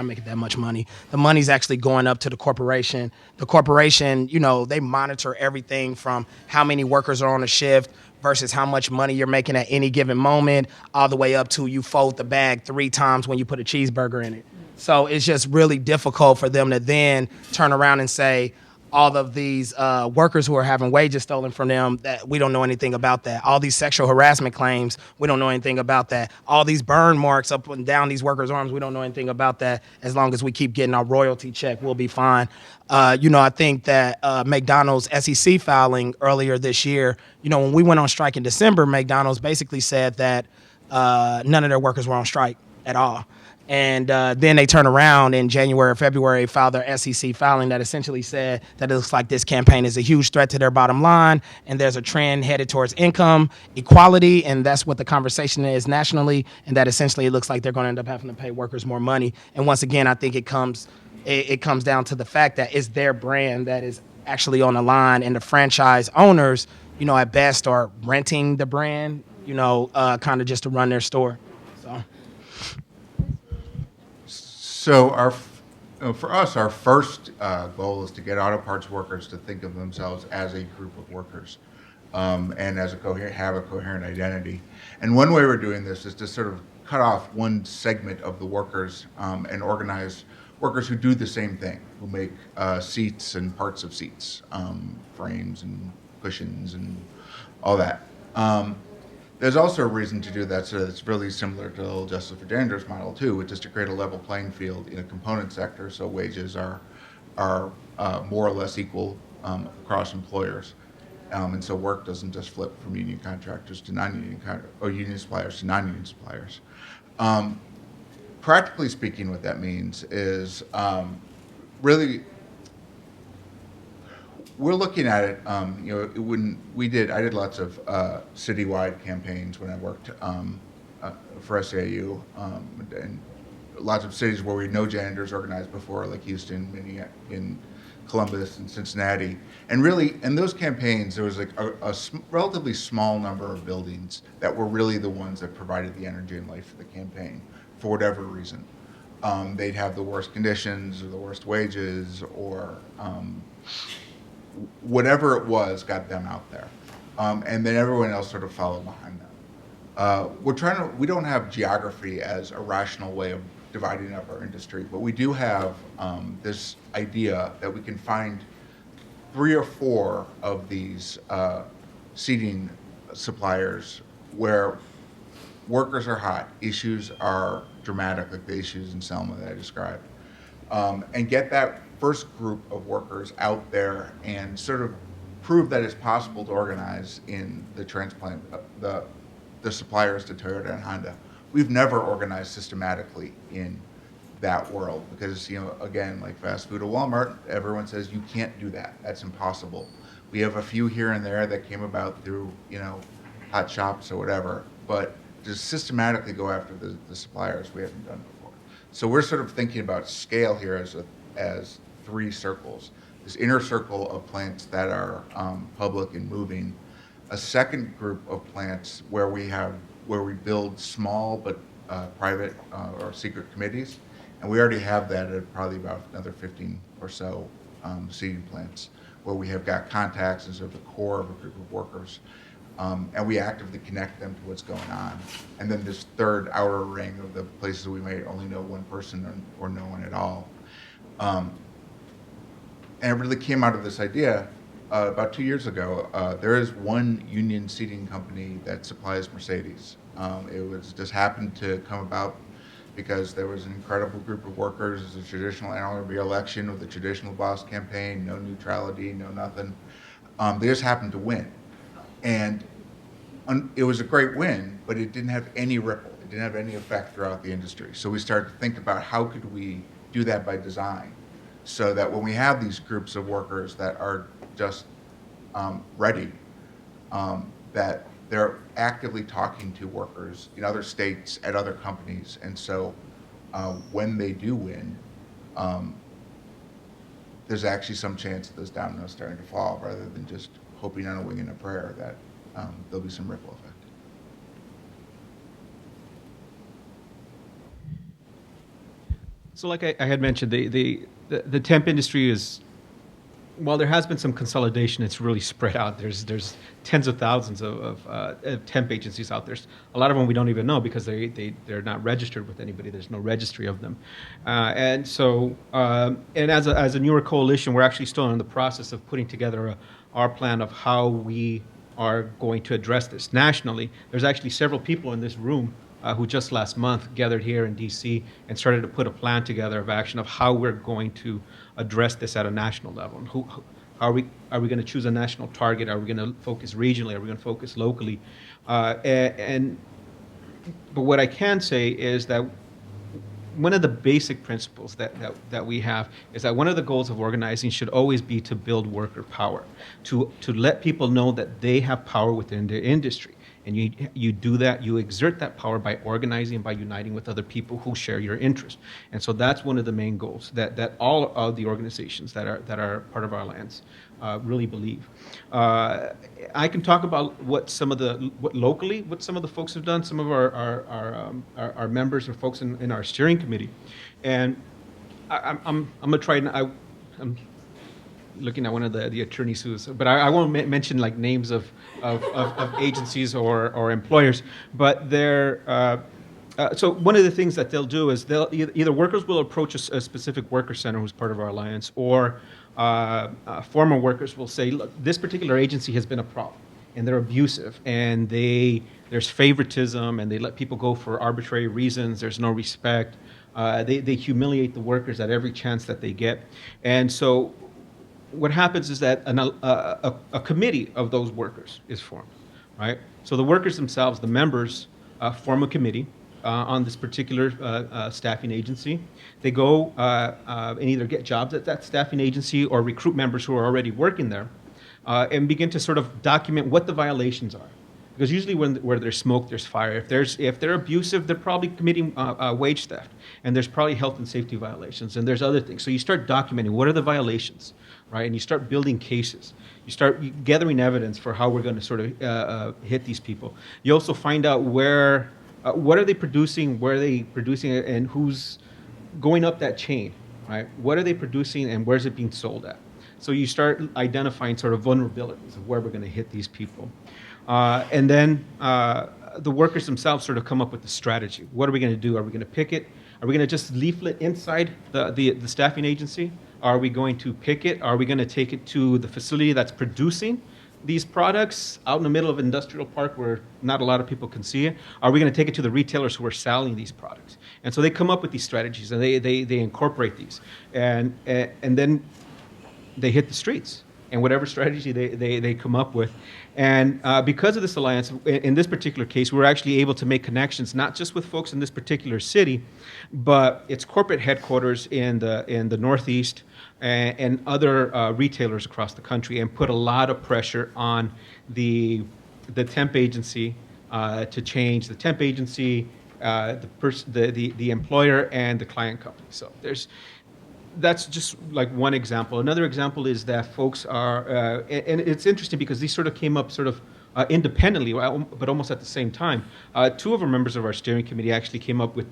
making that much money. The money's actually going up to the corporation. The corporation, they monitor everything from how many workers are on a shift versus how much money you're making at any given moment, all the way up to you fold the bag 3 times when you put a cheeseburger in it. So it's just really difficult for them to then turn around and say, all of these workers who are having wages stolen from them, that we don't know anything about that. All these sexual harassment claims, we don't know anything about that. All these burn marks up and down these workers' arms, we don't know anything about that. As long as we keep getting our royalty check, we'll be fine. I think that McDonald's SEC filing earlier this year, when we went on strike in December, McDonald's basically said that none of their workers were on strike at all. And then they turn around in January or February, filed their SEC filing that essentially said that it looks like this campaign is a huge threat to their bottom line, and there's a trend headed towards income equality, and that's what the conversation is nationally, and that essentially it looks like they're going to end up having to pay workers more money. And once again, I think it comes down to the fact that it's their brand that is actually on the line, and the franchise owners, at best are renting the brand, kind of just to run their store. So for us, our first goal is to get auto parts workers to think of themselves as a group of workers, and as have a coherent identity. And one way we're doing this is to sort of cut off one segment of the workers and organize workers who do the same thing, who make seats and parts of seats, frames and cushions and all that. There's also a reason to do that, so it's really similar to the old Justice for Janitors model too, which is to create a level playing field in a component sector, so wages are more or less equal across employers, and so work doesn't just flip from union contractors to non-union or union suppliers to non-union suppliers. Practically speaking, what that means is really. We're looking at it, when I did lots of citywide campaigns when I worked for SEIU, and lots of cities where we know janitors organized before, like Houston, Minneapolis, in Columbus and Cincinnati. And really, in those campaigns, there was like a relatively small number of buildings that were really the ones that provided the energy and life for the campaign, for whatever reason. They'd have the worst conditions or the worst wages or whatever it was got them out there, and then everyone else sort of followed behind them. We don't have geography as a rational way of dividing up our industry, but we do have this idea that we can find 3 or 4 of these seating suppliers where workers are hot, issues are dramatic, like the issues in Selma that I described, and get that first group of workers out there and sort of prove that it's possible to organize in the transplant, the suppliers to Toyota and Honda. We've never organized systematically in that world because, again, like fast food or Walmart, everyone says you can't do that. That's impossible. We have a few here and there that came about through, hot shops or whatever, but to systematically go after the suppliers, we haven't done before. So we're sort of thinking about scale here as 3 circles. This inner circle of plants that are public and moving, a second group of plants where we build small but private or secret committees, And we already have that at probably about another 15 or so seating plants where we have got contacts as of the core of a group of workers. And we actively connect them to what's going on. And then this third outer ring of the places we may only know one person or no one at all. And it really came out of this idea about 2 years ago. There is one union seating company that supplies Mercedes. It was just happened to come about because there was an incredible group of workers. It was a traditional NLRB election with a traditional boss campaign, no neutrality, no nothing. They just happened to win. And it was a great win, but it didn't have any ripple. It didn't have any effect throughout the industry. So we started to think about how could we do that by design so that when we have these groups of workers that are just ready, that they're actively talking to workers in other states at other companies. And so when they do win, there's actually some chance that those dominoes starting to fall rather than just hoping on a wing and a prayer that there'll be some ripple effect. So like I had mentioned, the temp industry is, while there has been some consolidation, it's really spread out. There's tens of thousands of temp agencies out there. A lot of them we don't even know because they're not registered with anybody. There's no registry of them. And so, and as a newer coalition, we're actually still in the process of putting together our plan of how we are going to address this nationally. There's actually several people in this room who just last month gathered here in DC and started to put a plan together of action of how we're going to address this at a national level. And are we going to choose a national target? Are we going to focus regionally? Are we going to focus locally? But what I can say is that one of the basic principles that we have is that one of the goals of organizing should always be to build worker power, to let people know that they have power within their industry. And you do that, you exert that power by organizing, by uniting with other people who share your interest. And so that's one of the main goals that all of the organizations that are part of our alliance really believe. I can talk about what some of the folks have done. Some of our members or folks in our steering committee, and I'm gonna try and I'm looking at one of the attorneys but I won't mention like names of agencies or employers, but they're so one of the things that they'll do is they'll either workers will approach a specific worker center who's part of our alliance, or former workers will say, look, this particular agency has been a problem and they're abusive and there's favoritism and they let people go for arbitrary reasons. There's no respect. They humiliate the workers at every chance that they get. And so what happens is that a committee of those workers is formed, right? So the workers themselves, the members, form a committee on this particular staffing agency. They go and either get jobs at that staffing agency or recruit members who are already working there and begin to sort of document what the violations are. Because usually where there's smoke, there's fire. If they're abusive, they're probably committing wage theft. And there's probably health and safety violations. And there's other things. So you start documenting what are the violations, right? And you start building cases. You start gathering evidence for how we're going to sort of hit these people. You also find out what are they producing, where are they producing it, and who's going up that chain, right? What are they producing and where's it being sold at? So you start identifying sort of vulnerabilities of where we're going to hit these people. And then the workers themselves sort of come up with the strategy. What are we going to do? Are we going to picket? Are we going to just leaflet inside the staffing agency? Are we going to picket? Are we going to take it to the facility that's producing these products out in the middle of an industrial park where not a lot of people can see it? Are we going to take it to the retailers who are selling these products? And so they come up with these strategies and they incorporate these. And then they hit the streets and whatever strategy they come up with. And because of this alliance, in this particular case, we're actually able to make connections, not just with folks in this particular city, but its corporate headquarters in the Northeast and other retailers across the country, and put a lot of pressure on the temp agency to change the temp agency, the employer, and the client company. So that's just like one example. Another example is that folks are, and it's interesting because these sort of came up sort of independently, but almost at the same time. Two of our members of our steering committee actually came up with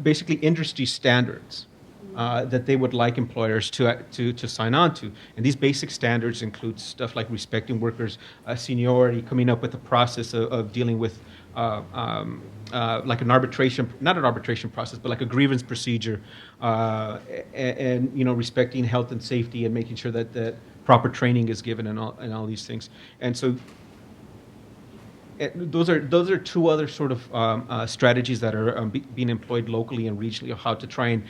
basically industry standards that they would like employers to sign on to. And these basic standards include stuff like respecting workers' seniority, coming up with a process of dealing with like an arbitration, not an arbitration process, but like a grievance procedure, and you know, respecting health and safety and making sure that proper training is given and all these things. And so those are two other sort of strategies that are being employed locally and regionally of how to try and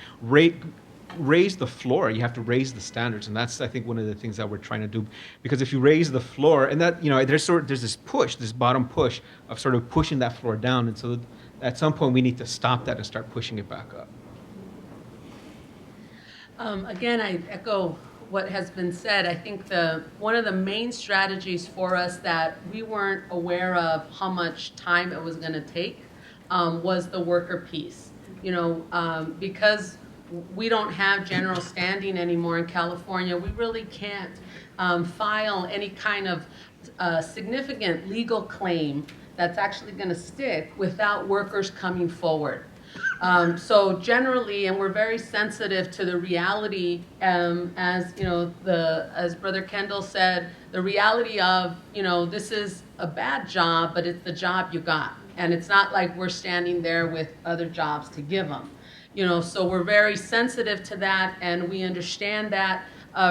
raise the floor. You have to raise the standards, and that's, I think, one of the things that we're trying to do. Because if you raise the floor, and that, you know, there's this push, this bottom push of sort of pushing that floor down, and so at some point we need to stop that and start pushing it back up. Again, I echo what has been said. I think one of the main strategies for us that we weren't aware of how much time it was going to take was the worker piece. You know, because we don't have general standing anymore in California, we really can't file any kind of significant legal claim that's actually going to stick without workers coming forward. So generally, and we're very sensitive to the reality, as you know, as Brother Kendall said, the reality of, you know, this is a bad job, but it's the job you got, and it's not like we're standing there with other jobs to give them, you know. So we're very sensitive to that, and we understand that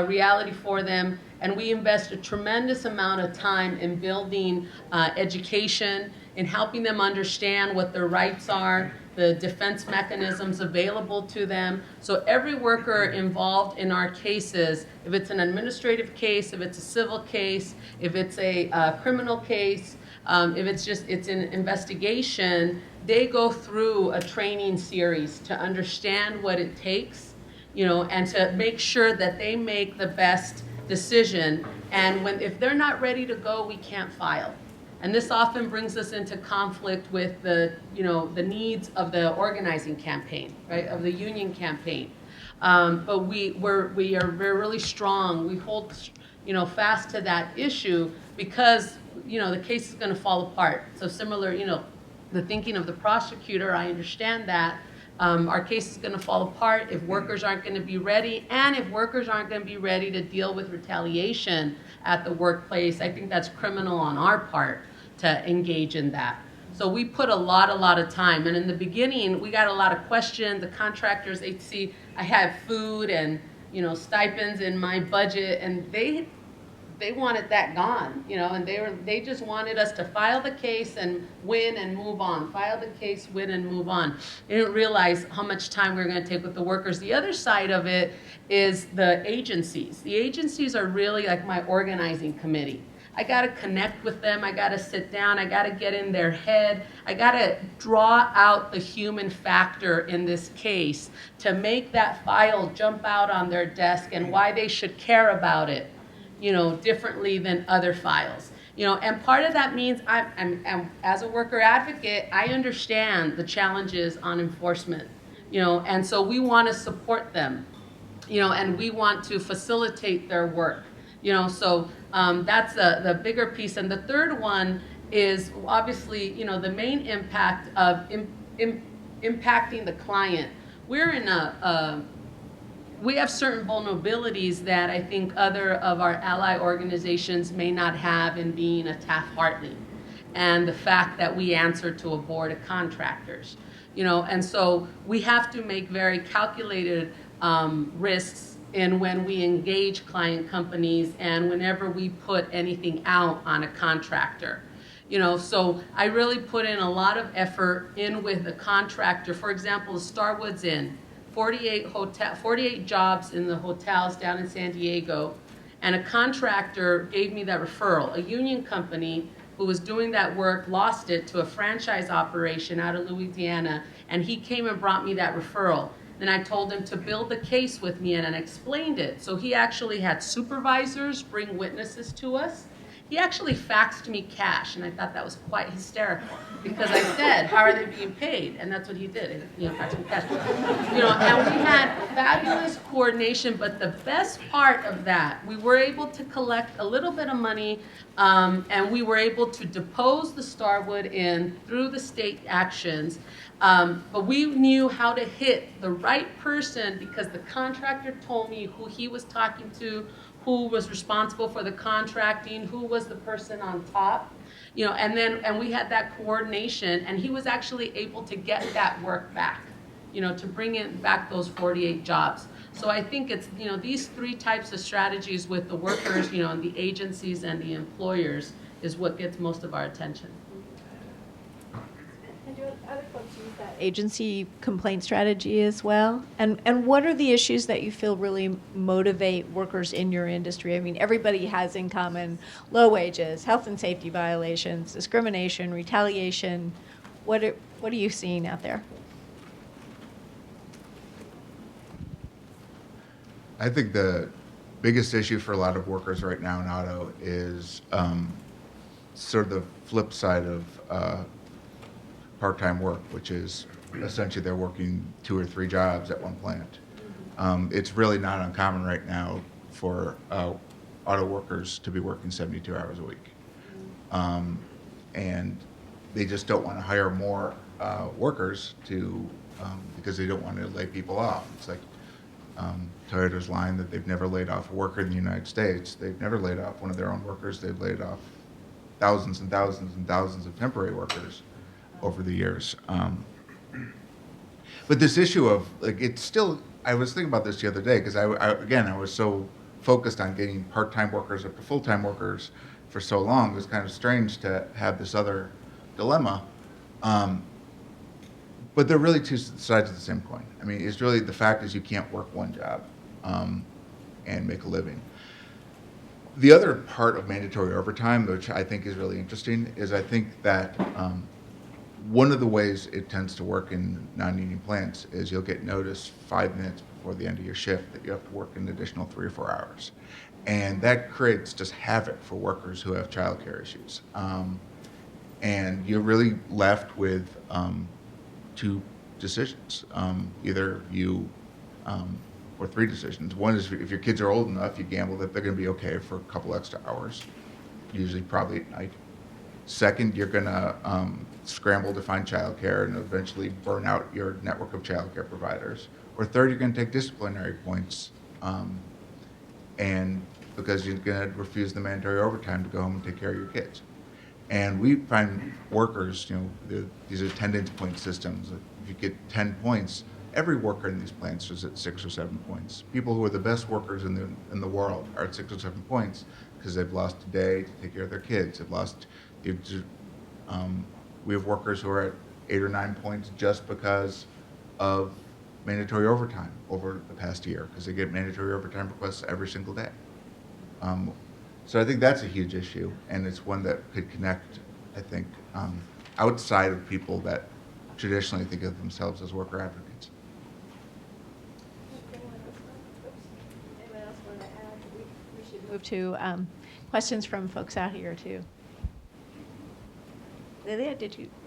reality for them, and we invest a tremendous amount of time in building education, in helping them understand what their rights are, the defense mechanisms available to them. So every worker involved in our cases, if it's an administrative case, if it's a civil case, if it's a criminal case, if it's an investigation, they go through a training series to understand what it takes, you know, and to make sure that they make the best decision. And if they're not ready to go, we can't file. And this often brings us into conflict with the needs of the organizing campaign, right, of the union campaign. But we're really strong. We hold, you know, fast to that issue because, you know, the case is going to fall apart. So similar, you know, the thinking of the prosecutor, I understand that. Our case is going to fall apart if workers aren't going to be ready, and if workers aren't going to be ready to deal with retaliation at the workplace. I think that's criminal on our part to engage in that. So we put a lot of time. And in the beginning, we got a lot of questions. The contractors, they see I have food and, you know, stipends in my budget, and they wanted that gone, you know, and they just wanted us to file the case and win and move on. File the case, win and move on. They didn't realize how much time we were going to take with the workers. The other side of it is the agencies. The agencies are really like my organizing committee. I got to connect with them. I got to sit down. I got to get in their head. I got to draw out the human factor in this case to make that file jump out on their desk and why they should care about it, you know, differently than other files. You know, and part of that means I'm as a worker advocate, I understand the challenges on enforcement, you know, and so we want to support them, you know, and we want to facilitate their work. You know, so that's the bigger piece. And the third one is obviously, you know, the main impact of impacting the client. We're in we have certain vulnerabilities that I think other of our ally organizations may not have in being a Taft-Hartley, and the fact that we answer to a board of contractors. You know, and so we have to make very calculated risks in when we engage client companies and whenever we put anything out on a contractor. You know, so I really put in a lot of effort in with a contractor. For example, the Starwood's Inn, 48 jobs in the hotels down in San Diego, and a contractor gave me that referral. A union company who was doing that work lost it to a franchise operation out of Louisiana, and he came and brought me that referral. Then I told him to build the case with me, and I explained it. So he actually had supervisors bring witnesses to us. He actually faxed me cash, and I thought that was quite hysterical because I said, "How are they being paid?" And that's what he did. Faxed me cash. And we had fabulous coordination. But the best part of that, we were able to collect a little bit of money, and we were able to depose the Starwood Inn through the state actions. But we knew how to hit the right person because the contractor told me who he was talking to, who was responsible for the contracting, who was the person on top, and we had that coordination, and he was actually able to get that work back, to bring in back those 48 jobs. So I think it's, these three types of strategies with the workers, and the agencies and the employers is what gets most of our attention. And do other folks use that agency complaint strategy as well? And what are the issues that you feel really motivate workers in your industry? I mean, everybody has in common low wages, health and safety violations, discrimination, retaliation. What are you seeing out there? I think the biggest issue for a lot of workers right now in auto is sort of the flip side of part-time work, which is essentially they're working 2 or 3 jobs at one plant. It's really not uncommon right now for auto workers to be working 72 hours a week. And they just don't want to hire more workers because they don't want to lay people off. It's like Toyota's line that they've never laid off a worker in the United States. They've never laid off one of their own workers. They've laid off thousands and thousands and thousands of temporary workers over the years. But this issue of, it's still, I was thinking about this the other day because I was so focused on getting part-time workers up to full-time workers for so long. It was kind of strange to have this other dilemma. But they're really two sides of the same coin. I mean, it's really, the fact is you can't work one job and make a living. The other part of mandatory overtime, which I think is really interesting, is I think that one of the ways it tends to work in non-union plants is you'll get notice 5 minutes before the end of your shift that you have to work an additional 3 or 4 hours. And that creates just havoc for workers who have childcare issues. And you're really left with 2 decisions, either you, or 3 decisions. One is if your kids are old enough, you gamble that they're going to be okay for a couple extra hours, usually probably at night. Second, you're going to scramble to find childcare and eventually burn out your network of childcare providers. Or third, you're going to take disciplinary points, and because you're going to refuse the mandatory overtime to go home and take care of your kids. And we find workers, these are attendance point systems. If you get 10 points, every worker in these plants is at 6 or 7 points. People who are the best workers in the world are at 6 or 7 points because they've lost a day to take care of their kids. We have workers who are at 8 or 9 points just because of mandatory overtime over the past year, because they get mandatory overtime requests every single day. So I think that's a huge issue, and it's one that could connect, I think, outside of people that traditionally think of themselves as worker advocates. Anyone else want to add? We should move to questions from folks out here, too. Lilia,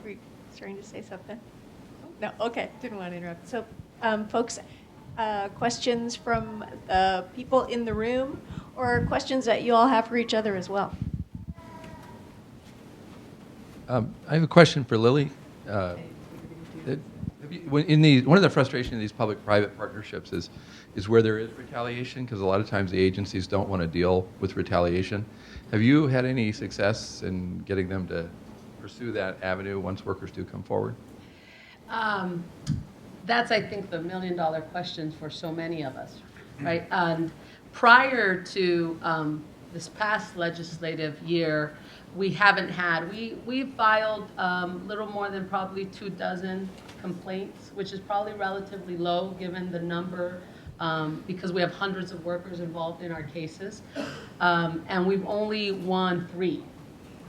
were you starting to say something? No, okay, didn't want to interrupt. So, folks, questions from people in the room, or questions that you all have for each other as well? I have a question for Lily. One of the frustrations in these public-private partnerships is where there is retaliation, because a lot of times the agencies don't want to deal with retaliation. Have you had any success in getting them to pursue that avenue once workers do come forward? That's, I think, the million-dollar question for so many of us, right? And prior to this past legislative year, we haven't had, we filed little more than probably 24 complaints, which is probably relatively low given the number, because we have hundreds of workers involved in our cases. And we've only won 3.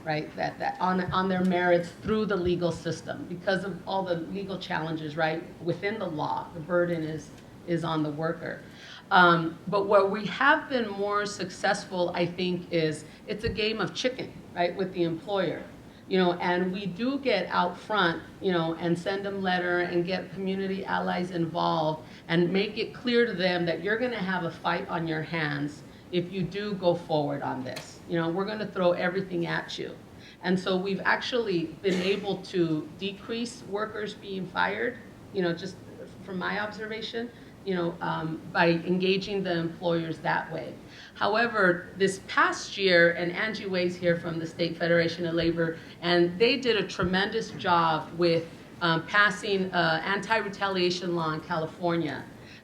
Right, that on their merits through the legal system because of all the legal challenges, right, within the law. The burden is on the worker. But where we have been more successful, I think, is it's a game of chicken, right, with the employer. And we do get out front, and send them letter and get community allies involved and make it clear to them that you're going to have a fight on your hands if you do go forward on this. We're going to throw everything at you. And so we've actually been able to decrease workers being fired, just from my observation, by engaging the employers that way. However, this past year, and Angie Way's here from the State Federation of Labor, and they did a tremendous job with passing an anti-retaliation law in California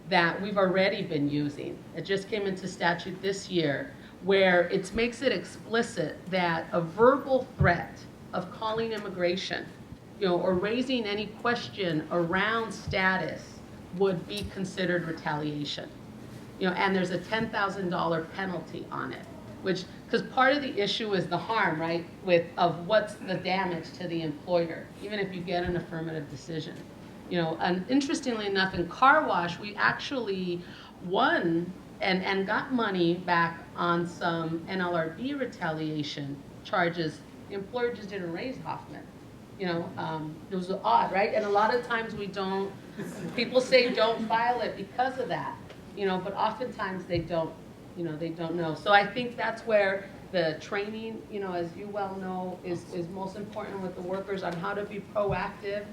that we've already been using. It just came into statute this year, where it makes it explicit that a verbal threat of calling immigration, or raising any question around status would be considered retaliation. And there's a $10,000 penalty on it, because part of the issue is the harm, right, of what's the damage to the employer, even if you get an affirmative decision. And interestingly enough, in car wash, we actually won and got money back on some NLRB retaliation charges. The employer just didn't raise Hoffman. It was odd, right? And a lot of times people say don't file it because of that, but oftentimes they don't know. So I think that's where the training, as you well know, is most important with the workers on how to be proactive,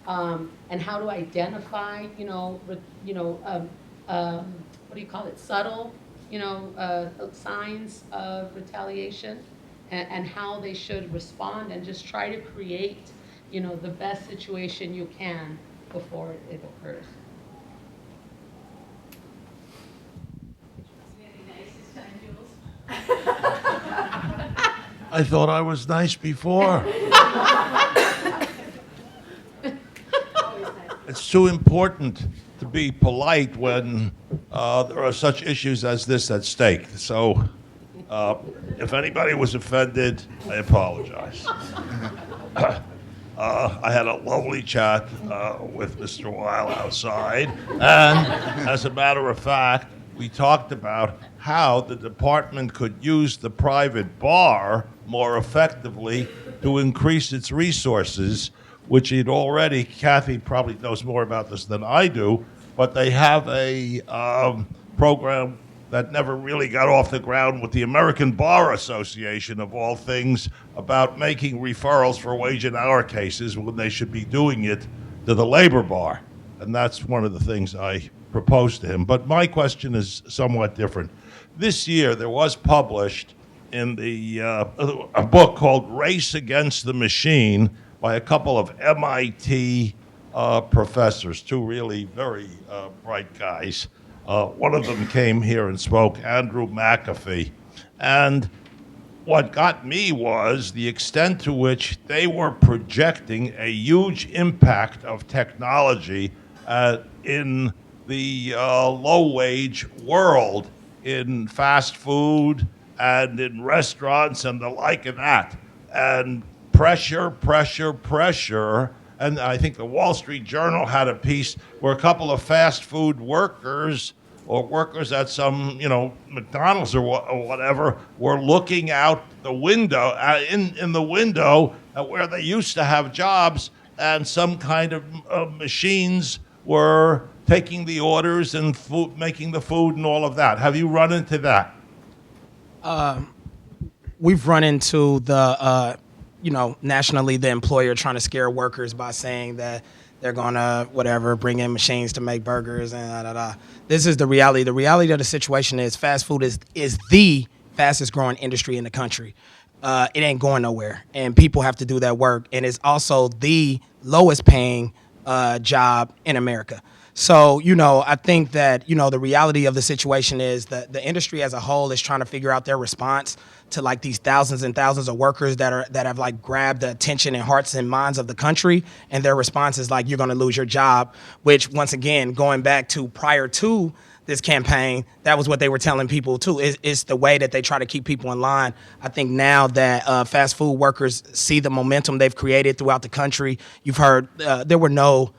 and how to identify, what do you call it, subtle, signs of retaliation, and how they should respond, and just try to create, the best situation you can before it occurs. I thought I was nice before. It's too important to be polite when there are such issues as this at stake. So if anybody was offended, I apologize. I had a lovely chat with Mr. Weil outside, and as a matter of fact, we talked about how the department could use the private bar more effectively to increase its resources, which it already, Kathy probably knows more about this than I do, but they have a program that never really got off the ground with the American Bar Association, of all things, about making referrals for wage and hour cases when they should be doing it to the labor bar. And that's one of the things I proposed to him. But my question is somewhat different. This year, there was published in a book called Race Against the Machine by a couple of MIT professors, two really very bright guys. One of them came here and spoke, Andrew McAfee. And what got me was the extent to which they were projecting a huge impact of technology in the low-wage world, in fast food and in restaurants and the like of that. And pressure. And I think the Wall Street Journal had a piece where a couple of fast food workers or workers at some, McDonald's or whatever, were looking out the window, in the window at where they used to have jobs, and some kind of machines were taking the orders and making the food and all of that. Have you run into that? We've run into the, nationally, the employer trying to scare workers by saying that they're going to, bring in machines to make burgers and This is the reality. The reality of the situation is fast food is the fastest growing industry in the country. It ain't going nowhere, and people have to do that work. And it's also the lowest paying job in America. So, I think that, the reality of the situation is that the industry as a whole is trying to figure out their response to like these thousands and thousands of workers that have like grabbed the attention and hearts and minds of the country. And their response is like, you're going to lose your job, which once again, going back to prior to this campaign, that was what they were telling people too. It's the way that they try to keep people in line. I think now that fast food workers see the momentum they've created throughout the country, you've heard there were no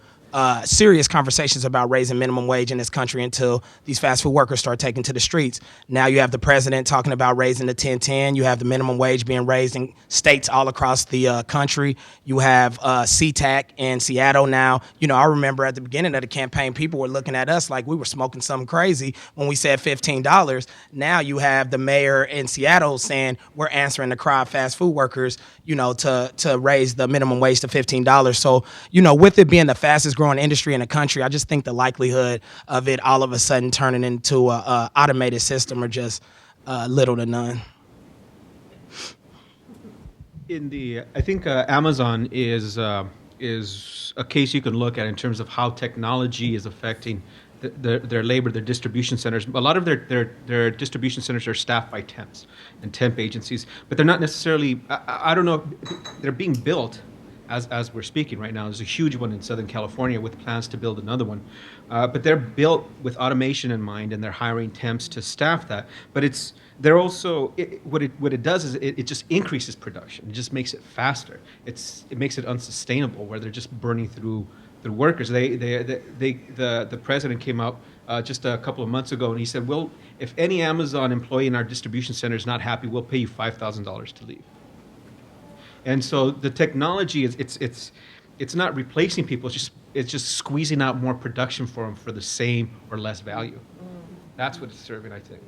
serious conversations about raising minimum wage in this country until these fast food workers start taking to the streets. Now you have the president talking about raising the 1010. You have the minimum wage being raised in states all across the country. You have SeaTac in Seattle now. You know, I remember at the beginning of the campaign, people were looking at us like we were smoking something crazy when we said $15. Now you have the mayor in Seattle saying we're answering the cry of fast food workers, you know, to raise the minimum wage to $15. So, you know, with it being the fastest growing industry in the country, I just think the likelihood of it all of a sudden turning into a automated system are just little to none. I think Amazon is a case you can look at in terms of how technology is affecting their labor, their distribution centers. A lot of their distribution centers are staffed by temps and temp agencies, but they're not necessarily. I don't know. They're being built as we're speaking right now. There's a huge one in Southern California with plans to build another one, but they're built with automation in mind, and they're hiring temps to staff that. But they're also what it does is it just increases production. It just makes it faster. It makes it unsustainable where they're just burning through the workers. The president came out just a couple of months ago and he said, "Well, if any Amazon employee in our distribution center is not happy, we'll pay you $5,000 to leave." And so the technology it's not replacing people. It's just squeezing out more production for them for the same or less value. That's what it's serving, I think.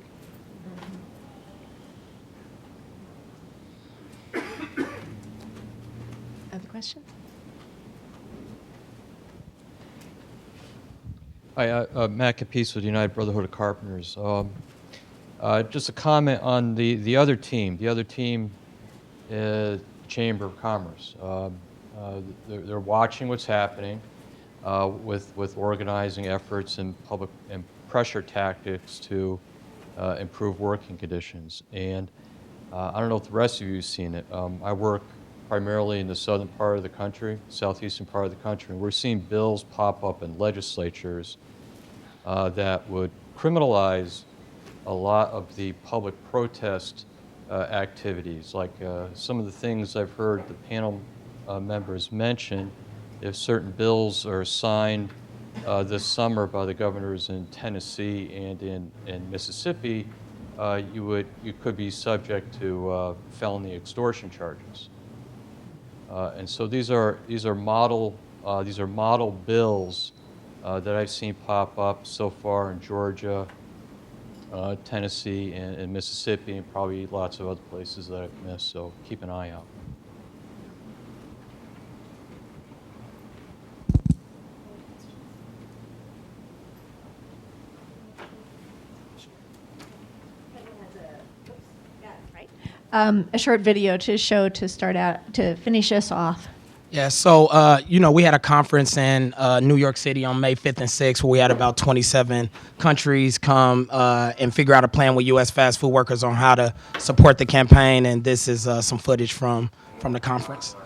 Other questions? Hi, Matt Capice with the United Brotherhood of Carpenters. Just a comment on the other team. The other team, Chamber of Commerce. They're watching what's happening with organizing efforts and public and pressure tactics to improve working conditions. And I don't know if the rest of you have seen it. I work primarily in the southern part of the country, southeastern part of the country, and we're seeing bills pop up in legislatures that would criminalize a lot of the public protest activities, like some of the things I've heard the panel members mention. If certain bills are signed this summer by the governors in Tennessee and in Mississippi, you could be subject to felony extortion charges. And so these are model bills that I've seen pop up so far in Georgia, Tennessee, and Mississippi, and probably lots of other places that I've missed. So keep an eye out. A short video to finish us off. Yeah, so, you know, we had a conference in New York City on May 5th and 6th where we had about 27 countries come and figure out a plan with U.S. fast food workers on how to support the campaign, and this is some footage from the conference.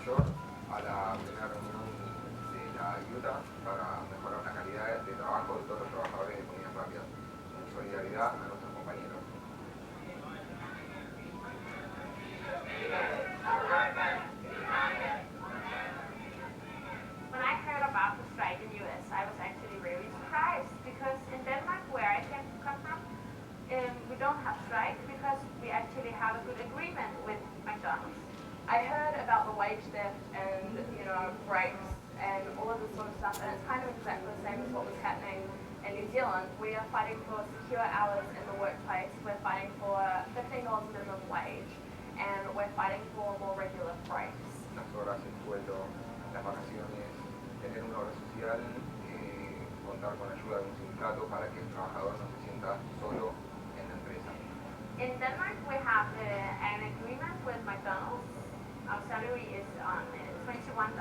I heard about the wage theft and, breaks and all of this sort of stuff, and it's kind of exactly the same as what was happening in New Zealand. We are fighting for secure hours in the workplace. We're fighting for $15 minimum wage, and we're fighting for more regular breaks. Las horas, el sueldo, las vacaciones, tener una obra social, contar con ayuda de un sindicato para que el trabajador no se sienta solo en la empresa. In Denmark, we have an agreement with McDonald's. Our salary is on $21,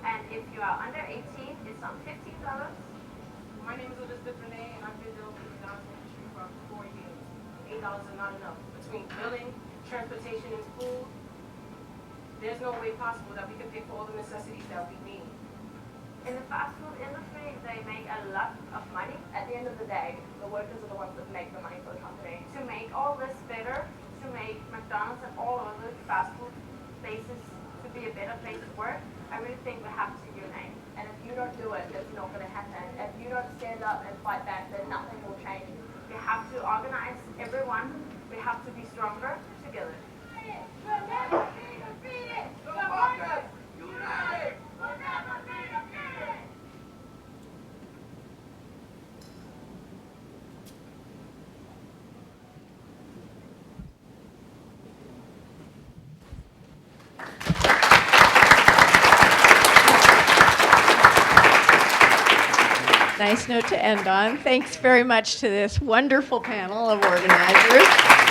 and if you are under 18, it's on $15. My name is Elizabeth Renee, and I've been dealing with the McDonald's industry for 4 years. $8 is not enough. Between billing, transportation, and food, there's no way possible that we can pay for all the necessities that we need. In the fast food industry, they make a lot of money. At the end of the day, the workers are the ones that make the money for the company. To make all this better, to make McDonald's and all other fast food places to be a better place to work, I really think we have to unite. And if you don't do it, it's not going to happen. If you don't stand up and fight back, then nothing will change. We have to organize everyone. We have to be stronger together. Nice note to end on. Thanks very much to this wonderful panel of organizers.